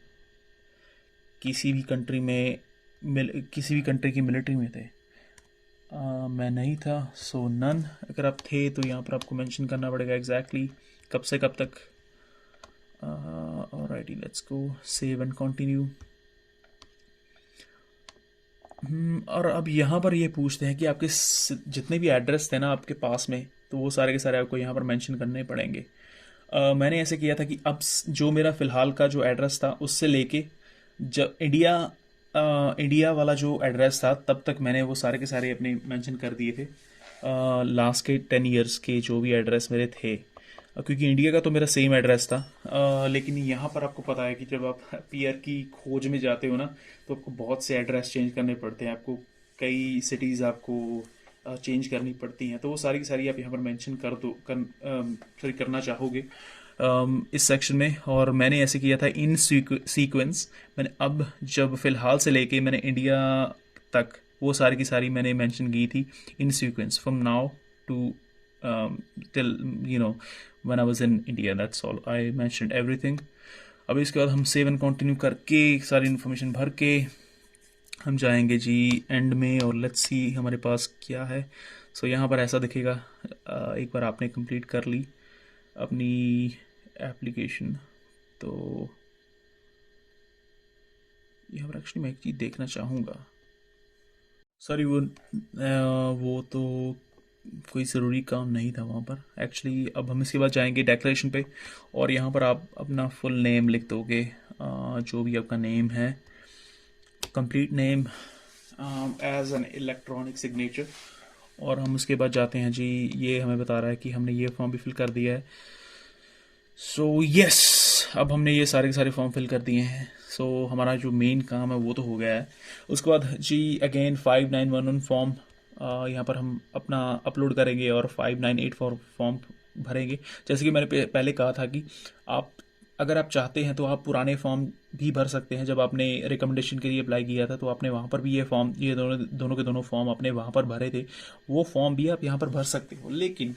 Speaker 2: किसी भी कंट्री की मिलिट्री में थे। मैं नहीं था, सो नन। अगर आप थे तो यहाँ पर आपको मेंशन करना पड़ेगा एग्जैक्टली कब से कब तक। Alrighty, let's go save and continue. और अब यहाँ पर ये पूछते हैं कि आपके जितने भी एड्रेस थे ना आपके पास में, तो वो सारे के सारे आपको यहाँ पर मेंशन करने पड़ेंगे। मैंने ऐसे किया था कि अब जो मेरा फ़िलहाल का जो एड्रेस था उससे लेके जब इंडिया वाला जो एड्रेस था तब तक मैंने वो सारे के सारे अपने मेंशन कर दिए थे, लास्ट के 10 ईयर्स के जो भी एड्रेस मेरे थे। क्योंकि इंडिया का तो मेरा सेम एड्रेस था, लेकिन यहाँ पर आपको पता है कि जब आप पीआर की खोज में जाते हो ना तो आपको बहुत से एड्रेस चेंज करने पड़ते हैं, आपको कई सिटीज़ आपको चेंज करनी पड़ती हैं। तो वो सारी की सारी आप यहाँ पर मेंशन करना चाहोगे इस सेक्शन में। और मैंने ऐसे किया था इन सीक्वेंस। मैंने अब जब फ़िलहाल से लेके मैंने इंडिया तक वो सारी की सारी मैंने मेंशन की थी in sequence, from now to till when I was in India, that's all I mentioned everything। अब इसके बाद हम सेव एंड कंटिन्यू करके सारी इन्फॉर्मेशन भर के हम जाएंगे जी एंड में, और लेट्स सी हमारे पास क्या है। सो यहाँ पर ऐसा दिखेगा। एक बार आपने कंप्लीट कर ली अपनी एप्लीकेशन, तो यहाँ पर एक्चुअली मैं एक चीज़ देखना चाहूँगा। सॉरी, वो तो कोई ज़रूरी काम नहीं था वहाँ पर एक्चुअली। अब हम इसके बाद जाएंगे डेक्लेरेशन पे, और यहाँ पर आप अपना फुल नेम लिख दोगे, जो भी आपका नेम है, complete name, as an electronic signature. और हम उसके बाद जाते हैं जी, ये हमें बता रहा है कि हमने ये फॉर्म भी फिल कर दिया है। सो यस, अब हमने ये सारे के सारे फॉर्म फिल कर दिए हैं। सो हमारा जो मेन काम है वो तो हो गया है। उसके बाद जी अगेन 5911 फॉर्म यहाँ पर हम अपना अपलोड करेंगे और 5984 फॉर्म भरेंगे। जैसे कि मैंने पहले कहा था कि आप अगर आप चाहते हैं तो आप पुराने फॉर्म भी भर सकते हैं। जब आपने रिकमेंडेशन के लिए अप्लाई किया था तो आपने वहाँ पर भी ये दोनों के दोनों फॉर्म आपने वहाँ पर भरे थे, वो फॉर्म भी आप यहाँ पर भर सकते हो। लेकिन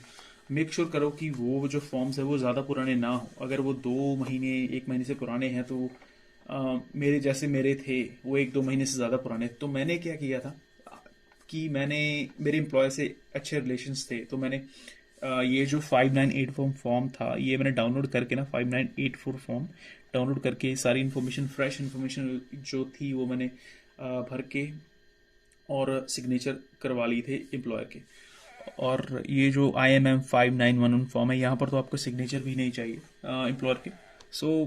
Speaker 2: मेक श्योर करो कि वो जो फॉर्म्स है वो ज़्यादा पुराने ना हो। अगर वो 2 महीने 1 महीने से पुराने हैं तो मेरे जैसे मेरे थे वो 1-2 महीने से ज़्यादा पुराने, तो मैंने क्या किया था कि मैंने मेरे एम्प्लॉय से अच्छे रिलेशंस थे, तो मैंने ये जो 5984 फॉर्म था ये मैंने डाउनलोड करके ना 5984 फॉर्म डाउनलोड करके सारी इन्फॉर्मेशन, फ्रेश इन्फॉर्मेशन जो थी वो मैंने भर के और सिग्नेचर करवा ली थे एम्प्लॉयर के। और ये जो IMM 5911 फॉर्म है यहाँ पर तो आपको सिग्नेचर भी नहीं चाहिए एम्प्लॉयर के। सो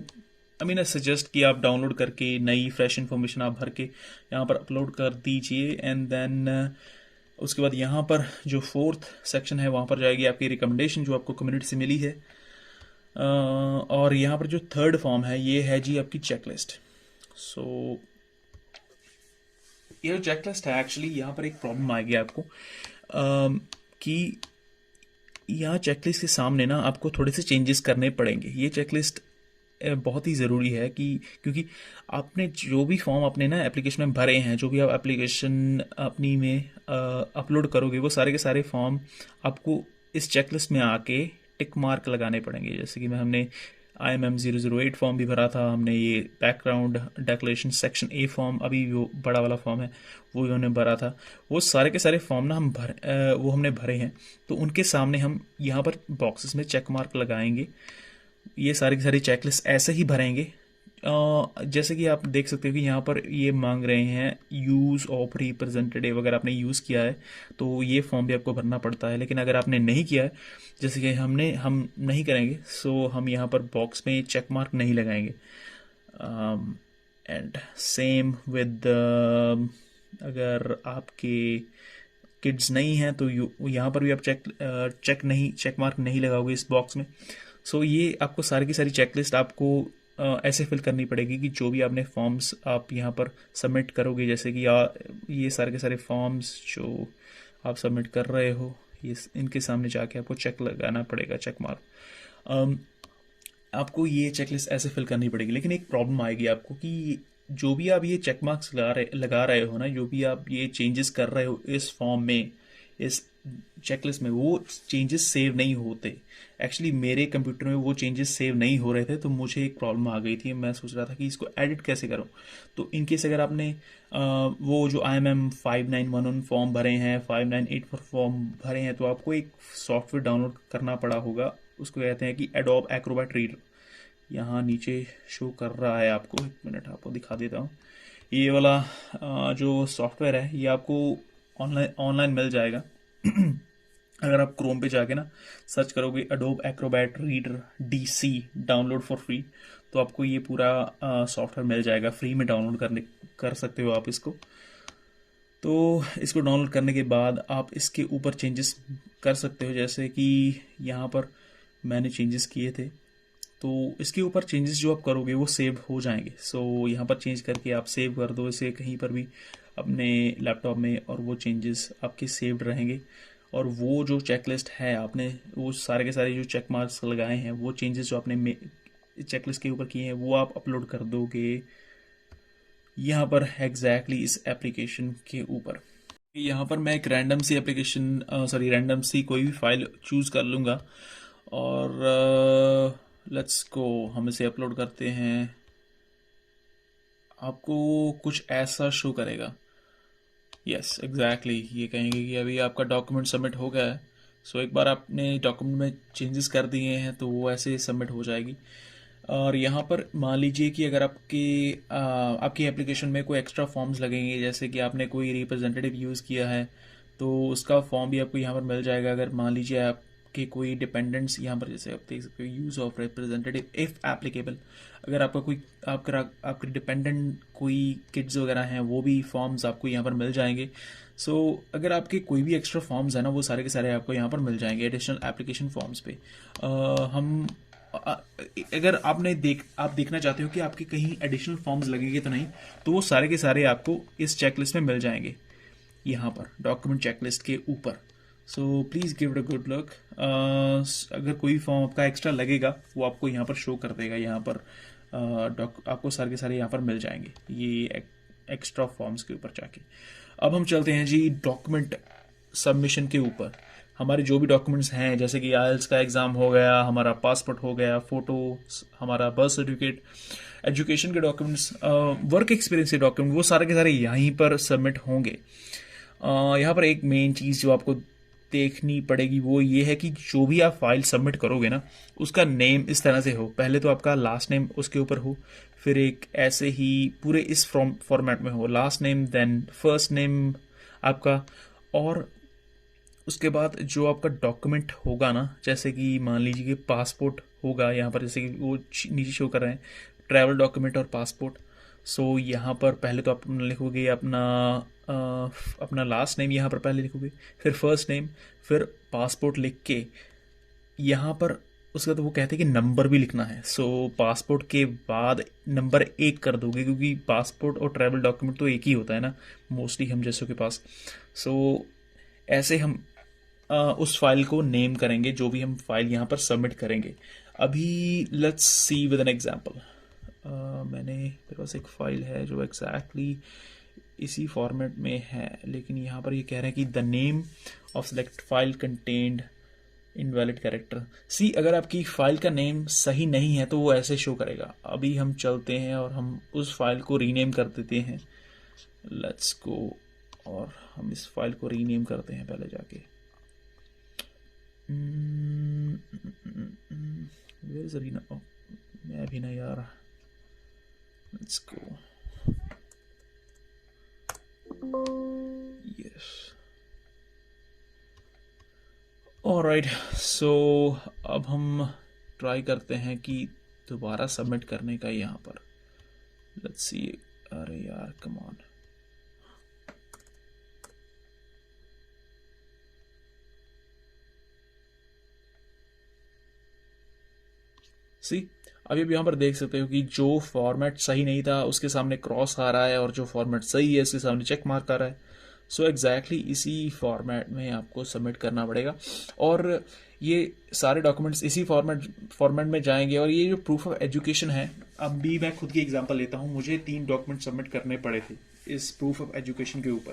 Speaker 2: आई मीन आई सजेस्ट कि आप डाउनलोड करके नई फ्रेश इन्फॉर्मेशन आप भर के यहाँ पर अपलोड कर दीजिए। एंड देन उसके बाद यहाँ पर जो 4th सेक्शन है वहाँ पर जाएगी आपकी रिकमेंडेशन जो आपको कम्युनिटी से मिली है। और यहाँ पर जो 3rd फॉर्म है ये है जी आपकी चेकलिस्ट। सो ये जो चेकलिस्ट है एक्चुअली यहाँ पर एक प्रॉब्लम आएगी आपको कि यहाँ चेकलिस्ट के सामने ना आपको थोड़े से चेंजेस करने पड़ेंगे। ये चेकलिस्ट बहुत ही ज़रूरी है कि क्योंकि आपने जो भी फॉर्म अपने ना एप्लीकेशन में भरे हैं, जो भी आप एप्लीकेशन अपनी में अपलोड करोगे, वो सारे के सारे फॉर्म आपको इस चेकलिस्ट में आके टिक मार्क लगाने पड़ेंगे। जैसे कि हमने IMM 008 फॉर्म भी भरा था, हमने ये background declaration section A form, अभी वो बड़ा वाला फॉर्म है वो भी हमने भरा था। वो सारे के सारे फॉर्म ना वो हमने भरे हैं, तो उनके सामने हम यहाँ पर बॉक्सेस में चेक मार्क लगाएंगे। ये सारी की सारी चेकलिस्ट ऐसे ही भरेंगे। जैसे कि आप देख सकते हो कि यहाँ पर ये मांग रहे हैं यूज़ ऑफ रिप्रेजेंटेटिव। अगर आपने यूज़ किया है तो ये फॉर्म भी आपको भरना पड़ता है, लेकिन अगर आपने नहीं किया है, जैसे कि हम नहीं करेंगे, सो हम यहाँ पर बॉक्स में चेक मार्क नहीं लगाएंगे। एंड सेम विद अगर आपके किड्स नहीं हैं तो यहाँ पर भी आप चेक मार्क नहीं लगाओगे इस बॉक्स में। सो ये आपको सारी की सारी चेकलिस्ट आपको ऐसे फिल करनी पड़ेगी कि जो भी आपने फॉर्म्स आप यहाँ पर सबमिट करोगे, जैसे कि ये सारे के सारे फॉर्म्स जो आप सबमिट कर रहे हो, ये इनके सामने जाके आपको चेक लगाना पड़ेगा, चेक मार्क। आपको ये चेकलिस्ट ऐसे फिल करनी पड़ेगी। लेकिन एक प्रॉब्लम आएगी आपको कि जो भी आप ये चेक मार्क्स लगा रहे हो ना, जो भी आप ये चेंजेस कर रहे हो इस फॉर्म में, इस चेकलिस्ट में, वो चेंजेस सेव नहीं होते। एक्चुअली मेरे कंप्यूटर में वो चेंजेस सेव नहीं हो रहे थे, तो मुझे एक प्रॉब्लम आ गई थी। मैं सोच रहा था कि इसको एडिट कैसे करूं। तो इनकेस अगर आपने वो जो IMM 5911 फॉर्म भरे हैं, 5984 फॉर्म भरे हैं, तो आपको एक सॉफ्टवेयर डाउनलोड करना पड़ा होगा। उसको कहते हैं कि एडोब एक्रोबैट रीडर। यहाँ नीचे शो कर रहा है आपको, 1 मिनट आपको दिखा देता हूँ। ये वाला जो सॉफ्टवेयर है ये आपको ऑनलाइन मिल जाएगा। अगर आप क्रोम पे जाके ना सर्च करोगे adobe Acrobat reader DC download for free, तो आपको ये पूरा सॉफ्टवेयर मिल जाएगा, फ्री में डाउनलोड कर सकते हो आप इसको। तो इसको डाउनलोड करने के बाद आप इसके ऊपर चेंजेस कर सकते हो। जैसे कि यहाँ पर मैंने चेंजेस किए थे, तो इसके ऊपर चेंजेस जो आप करोगे वो सेव हो जाएंगे। सो यहाँ पर चेंज करके आप सेव कर दो इसे कहीं पर भी अपने लैपटॉप में, और वो चेंजेस आपके सेव्ड रहेंगे। और वो जो चेकलिस्ट है, आपने वो सारे के सारे जो चेक मार्क्स लगाए हैं, वो चेंजेस जो आपने चेकलिस्ट के ऊपर किए हैं, वो आप अपलोड कर दोगे यहाँ पर एग्जैक्टली इस एप्लीकेशन के ऊपर। यहाँ पर मैं एक रैंडम सी कोई भी फाइल चूज़ कर लूँगा और लेट्स गो, हम इसे अपलोड करते हैं। आपको कुछ ऐसा शो करेगा, यस एग्जैक्टली, ये कहेंगे कि अभी आपका डॉक्यूमेंट सबमिट हो गया है। सो एक बार आपने डॉक्यूमेंट में चेंजेस कर दिए हैं तो वो ऐसे सबमिट हो जाएगी। और यहाँ पर मान लीजिए कि अगर आपकी एप्लीकेशन में कोई एक्स्ट्रा फॉर्म्स लगेंगे, जैसे कि आपने कोई रिप्रेजेंटेटिव यूज़ किया है, तो उसका फॉर्म भी आपको यहाँ पर मिल जाएगा। अगर मान लीजिए आपके आपके कोई डिपेंडेंट्स यहाँ पर, जैसे आप देख सकते हो use of representative if applicable, अगर आपका कोई आपके डिपेंडेंट कोई किड्स वगैरह हैं वो भी फॉर्म्स आपको यहाँ पर मिल जाएंगे। सो अगर आपके कोई भी एक्स्ट्रा फॉर्म्स है ना वो सारे के सारे आपको यहाँ पर मिल जाएंगे एडिशनल एप्लीकेशन फॉर्म्स पे। हम अगर आप देखना चाहते हो कि आपके कहीं एडिशनल फॉर्म्स लगेंगे तो नहीं, तो वो सारे के सारे आपको इस चेकलिस्ट में मिल जाएंगे यहाँ पर डॉक्यूमेंट चेकलिस्ट के ऊपर। So please give it a good look. अगर कोई फॉर्म आपका एक्स्ट्रा लगेगा वो आपको यहाँ पर शो कर देगा, यहाँ पर आपको सारे के सारे यहाँ पर मिल जाएंगे ये एक्स्ट्रा फॉर्म्स के ऊपर जाके। अब हम चलते हैं जी डॉक्यूमेंट सबमिशन के ऊपर। हमारे जो भी डॉक्यूमेंट्स हैं, जैसे कि आइल्स का एग्ज़ाम हो गया, हमारा पासपोर्ट हो गया, फ़ोटो, हमारा बर्थ सर्टिफिकेट, एजुकेशन के डॉक्यूमेंट्स, वर्क एक्सपीरियंस के डॉक्यूमेंट, वो सारे के सारे यहीं पर सबमिट होंगे। यहाँ पर एक मेन चीज़ जो आपको देखनी पड़ेगी वो ये है कि जो भी आप फाइल सबमिट करोगे ना उसका नेम इस तरह से हो, पहले तो आपका लास्ट नेम उसके ऊपर हो, फिर एक ऐसे ही पूरे इस फॉर्मेट में हो, last name then first name आपका, और उसके बाद जो आपका डॉक्यूमेंट होगा ना, जैसे कि मान लीजिए कि पासपोर्ट होगा यहाँ पर, जैसे कि वो नीचे शो कर रहे हैं ट्रैवल डॉक्यूमेंट और पासपोर्ट। सो यहाँ पर पहले तो आप लिखोगे अपना लास्ट नेम, यहाँ पर पहले लिखोगे, फिर फर्स्ट नेम, फिर पासपोर्ट लिख के यहाँ पर उसका तो वो कहते हैं कि नंबर भी लिखना है। सो पासपोर्ट के बाद नंबर 1 कर दोगे, क्योंकि पासपोर्ट और ट्रैवल डॉक्यूमेंट तो एक ही होता है ना मोस्टली हम जैसों के पास। सो ऐसे हम उस फाइल को नेम करेंगे जो भी हम फाइल यहाँ पर सबमिट करेंगे। अभी let's see with an example. मेरे पास एक फ़ाइल है जो एग्जैक्टली इसी फॉर्मेट में है, लेकिन यहाँ पर ये कह रहे हैं कि the name of select file contained invalid character. See अगर आपकी फ़ाइल का नेम सही नहीं है तो वो ऐसे शो करेगा। अभी हम चलते हैं और हम उस फाइल को रीनेम कर देते हैं। लेट्स गो, और हम इस फाइल को रीनेम करते हैं पहले जाके। Where is Arena? Oh, मैं भी ना यार। Let's go. Yes. Alright. So अब हम ट्राई करते हैं कि दोबारा सबमिट करने का यहाँ पर। Let's see. अरे यार come on. सी अभी भी यहाँ पर देख सकते हो कि जो फॉर्मेट सही नहीं था उसके सामने क्रॉस आ रहा है, और जो फॉर्मेट सही है उसके सामने चेक मार्क आ रहा है। सो एग्जैक्टली इसी फॉर्मेट में आपको सबमिट करना पड़ेगा, और ये सारे डॉक्यूमेंट्स इसी फॉर्मेट में जाएंगे। और ये जो प्रूफ ऑफ एजुकेशन है, अब भी मैं खुद की एग्जांपल लेता हूँ, मुझे 3 डॉक्यूमेंट सबमिट करने पड़े थे इस प्रूफ ऑफ एजुकेशन के ऊपर।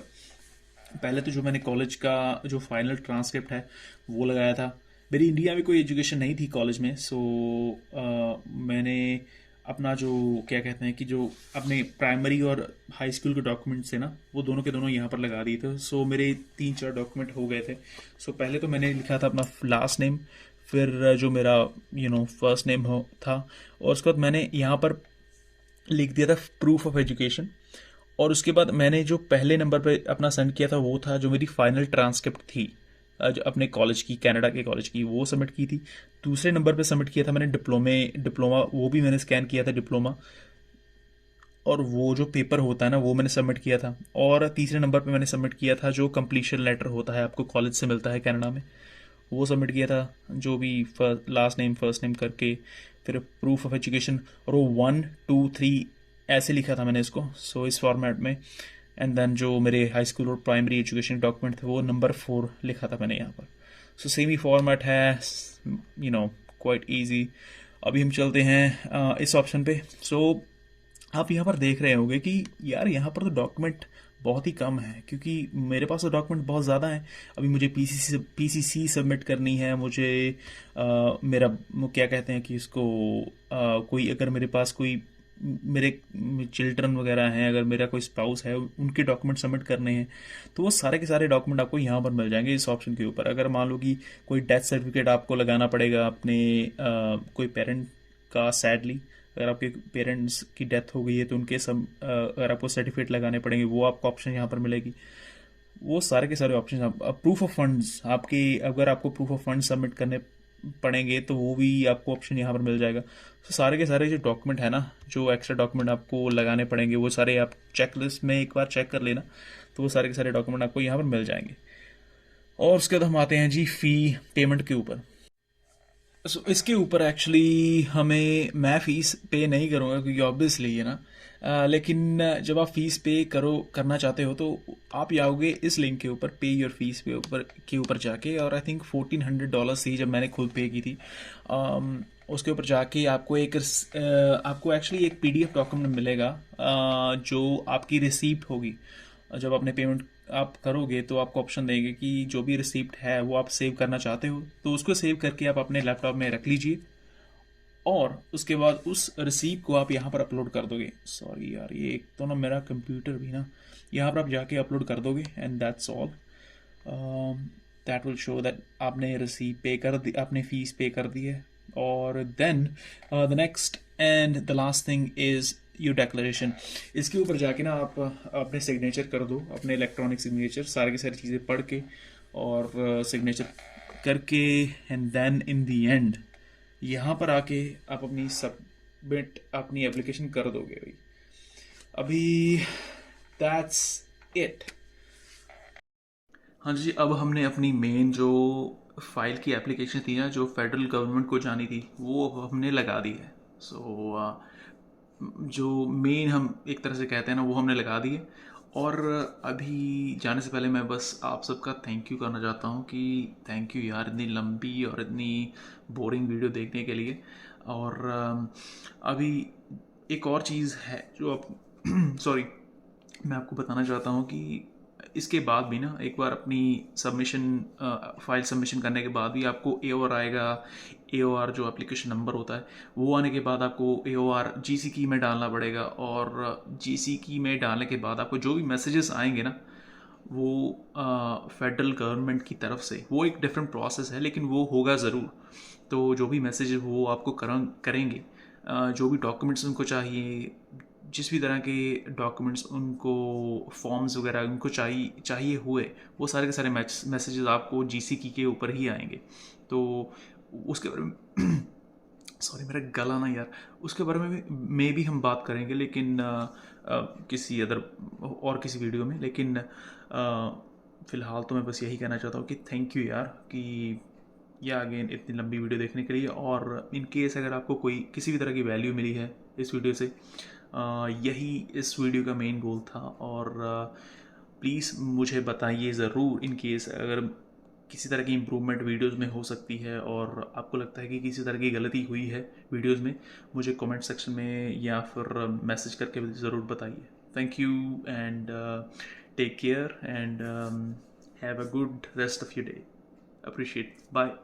Speaker 2: पहले तो जो मैंने कॉलेज का जो फाइनल ट्रांसक्रिप्ट है वो लगाया था। मेरी इंडिया में कोई एजुकेशन नहीं थी कॉलेज में, सो मैंने अपना जो क्या कहते हैं कि जो अपने प्राइमरी और हाई स्कूल के डॉक्यूमेंट्स थे ना वो दोनों के दोनों यहाँ पर लगा दिए थे। सो मेरे 3-4 डॉक्यूमेंट हो गए थे। सो पहले तो मैंने लिखा था अपना लास्ट नेम, फिर जो मेरा फर्स्ट नेम था, और उसके बाद मैंने यहाँ पर लिख दिया था प्रूफ ऑफ एजुकेशन। और उसके बाद मैंने जो पहले नंबर पे अपना सेंड किया था वो था जो मेरी फाइनल ट्रांसक्रिप्ट थी जो अपने कॉलेज की, कनाडा के कॉलेज की, वो सबमिट की थी। दूसरे नंबर पे सबमिट किया था मैंने डिप्लोमा, वो भी मैंने स्कैन किया था डिप्लोमा, और वो जो पेपर होता है ना वो मैंने सबमिट किया था। और तीसरे नंबर पे मैंने सबमिट किया था जो कंप्लीशन लेटर होता है आपको कॉलेज से मिलता है कनाडा में, वो सबमिट किया था, जो भी लास्ट नेम फर्स्ट नेम करके, फिर प्रूफ ऑफ एजुकेशन, और वो 1 2 3 ऐसे लिखा था मैंने इसको। सो इस फॉर्मेट में, एंड देन जो मेरे हाई स्कूल और प्राइमरी एजुकेशन डॉक्यूमेंट थे वो नंबर 4 लिखा था मैंने यहाँ पर। सो सेम ही फॉर्मेट है, क्वाइट ईजी। अभी हम चलते हैं इस ऑप्शन पे। सो आप यहाँ पर देख रहे होंगे कि यार यहाँ पर तो डॉक्यूमेंट बहुत ही कम है, क्योंकि मेरे पास तो डॉक्यूमेंट बहुत ज़्यादा हैं। अभी मुझे पीसीसी सबमिट करनी है, मुझे मेरा क्या कहते हैं कि इसको कोई अगर मेरे पास कोई मेरे चिल्ड्रन वगैरह हैं, अगर मेरा कोई स्पाउस है, उनके डॉक्यूमेंट सबमिट करने हैं, तो वो सारे के सारे डॉक्यूमेंट आपको यहाँ पर मिल जाएंगे इस ऑप्शन के ऊपर। अगर मान लो कि कोई डेथ सर्टिफिकेट आपको लगाना पड़ेगा अपने कोई पेरेंट का, सैडली अगर आपके पेरेंट्स की डेथ हो गई है तो उनके सब अगर आपको सर्टिफिकेट लगाने पड़ेंगे, वो आपको ऑप्शन यहाँ पर मिलेगी। वो सारे के सारे ऑप्शन आप प्रूफ ऑफ फंड्स आपके, अगर आपको प्रूफ ऑफ फंड सबमिट करने पड़ेंगे तो वो भी आपको ऑप्शन यहाँ पर मिल जाएगा। तो सारे के सारे जो डॉक्यूमेंट है ना, जो एक्स्ट्रा डॉक्यूमेंट आपको लगाने पड़ेंगे वो सारे आप चेक लिस्ट में एक बार चेक कर लेना, तो वो सारे के सारे डॉक्यूमेंट आपको यहाँ पर मिल जाएंगे। और उसके बाद हम आते हैं जी फ़ी पेमेंट के ऊपर। सो इसके ऊपर एक्चुअली मैं फ़ीस पे नहीं करूँगा क्योंकि ऑब्वियसली है ना, लेकिन जब आप फ़ीस पे करना चाहते हो तो आप जाओगे इस लिंक के ऊपर, पे योर फीस के ऊपर जाके, और आई थिंक $1400 थी जब मैंने खुद पे की थी। उसके ऊपर जाके आपको एक्चुअली एक PDF डॉक्यूमेंट मिलेगा, जो आपकी रिसीप्ट होगी। जब आपने पेमेंट आप करोगे तो आपको ऑप्शन देंगे कि जो भी रिसीप्ट है वो आप सेव करना चाहते हो, तो उसको सेव करके आप अपने लैपटॉप में रख लीजिए, और उसके बाद उस रिसीप्ट को आप यहाँ पर अपलोड कर दोगे। सॉरी यार, ये एक तो ना मेरा कंप्यूटर भी ना, यहाँ पर आप जाके अपलोड कर दोगे and that's all. That will show that आपने रिसीप्ट पे कर दी, आपने फीस पे कर दी है। और then the next and the last thing is your declaration. इसके ऊपर जाके ना आप अपने सिग्नेचर कर दो, अपने इलेक्ट्रॉनिक सिग्नेचर, सारी की सारी चीज़ें पढ़ के और सिग्नेचर करके, and then in the end यहाँ पर आके आप अपनी एप्लीकेशन कर दोगे भाई। अभी दैट्स इट। हाँ जी, अब हमने अपनी मेन जो फाइल की एप्लीकेशन थी ना, जो फेडरल गवर्नमेंट को जानी थी, वो हमने लगा दी है। सो जो मेन हम एक तरह से कहते हैं ना, वो हमने लगा दी है। और अभी जाने से पहले मैं बस आप सबका थैंक यू करना चाहता हूँ कि थैंक यू यार, इतनी लंबी और इतनी बोरिंग वीडियो देखने के लिए। और अभी एक और चीज़ है जो आप सॉरी, मैं आपको बताना चाहता हूँ कि इसके बाद भी ना, एक बार अपनी फाइल सबमिशन करने के बाद भी आपको AOR आएगा। AOR जो एप्लीकेशन नंबर होता है, वो आने के बाद आपको AOR GC की में डालना पड़ेगा, और GC की में डालने के बाद आपको जो भी मैसेजेस आएंगे ना, वो फेडरल गवर्नमेंट की तरफ से, वो एक डिफरेंट प्रोसेस है लेकिन वो होगा ज़रूर। तो जो भी मैसेज वो आपको करेंगे, जो भी डॉक्यूमेंट्स उनको चाहिए, जिस भी तरह के डॉक्यूमेंट्स उनको, फॉर्म्स वगैरह उनको चाहिए हुए, वो सारे के सारे मैसेजेस आपको GC की के ऊपर ही आएंगे। तो उसके बारे में सॉरी मेरा गला ना यार, उसके बारे में भी हम बात करेंगे, लेकिन किसी किसी वीडियो में। लेकिन फ़िलहाल तो मैं बस यही कहना चाहता हूँ कि थैंक यू यार, कि या अगेन इतनी लंबी वीडियो देखने के लिए। और इन केस अगर आपको कोई किसी भी तरह की वैल्यू मिली है इस वीडियो से, यही इस वीडियो का मेन गोल था। और प्लीज़ मुझे बताइए ज़रूर, इन केस अगर किसी तरह की इम्प्रूवमेंट वीडियोस में हो सकती है और आपको लगता है कि किसी तरह की गलती हुई है वीडियोस में, मुझे कमेंट सेक्शन में या फिर मैसेज करके ज़रूर बताइए। Thank you and take care and have a good rest of your day. Appreciate, bye.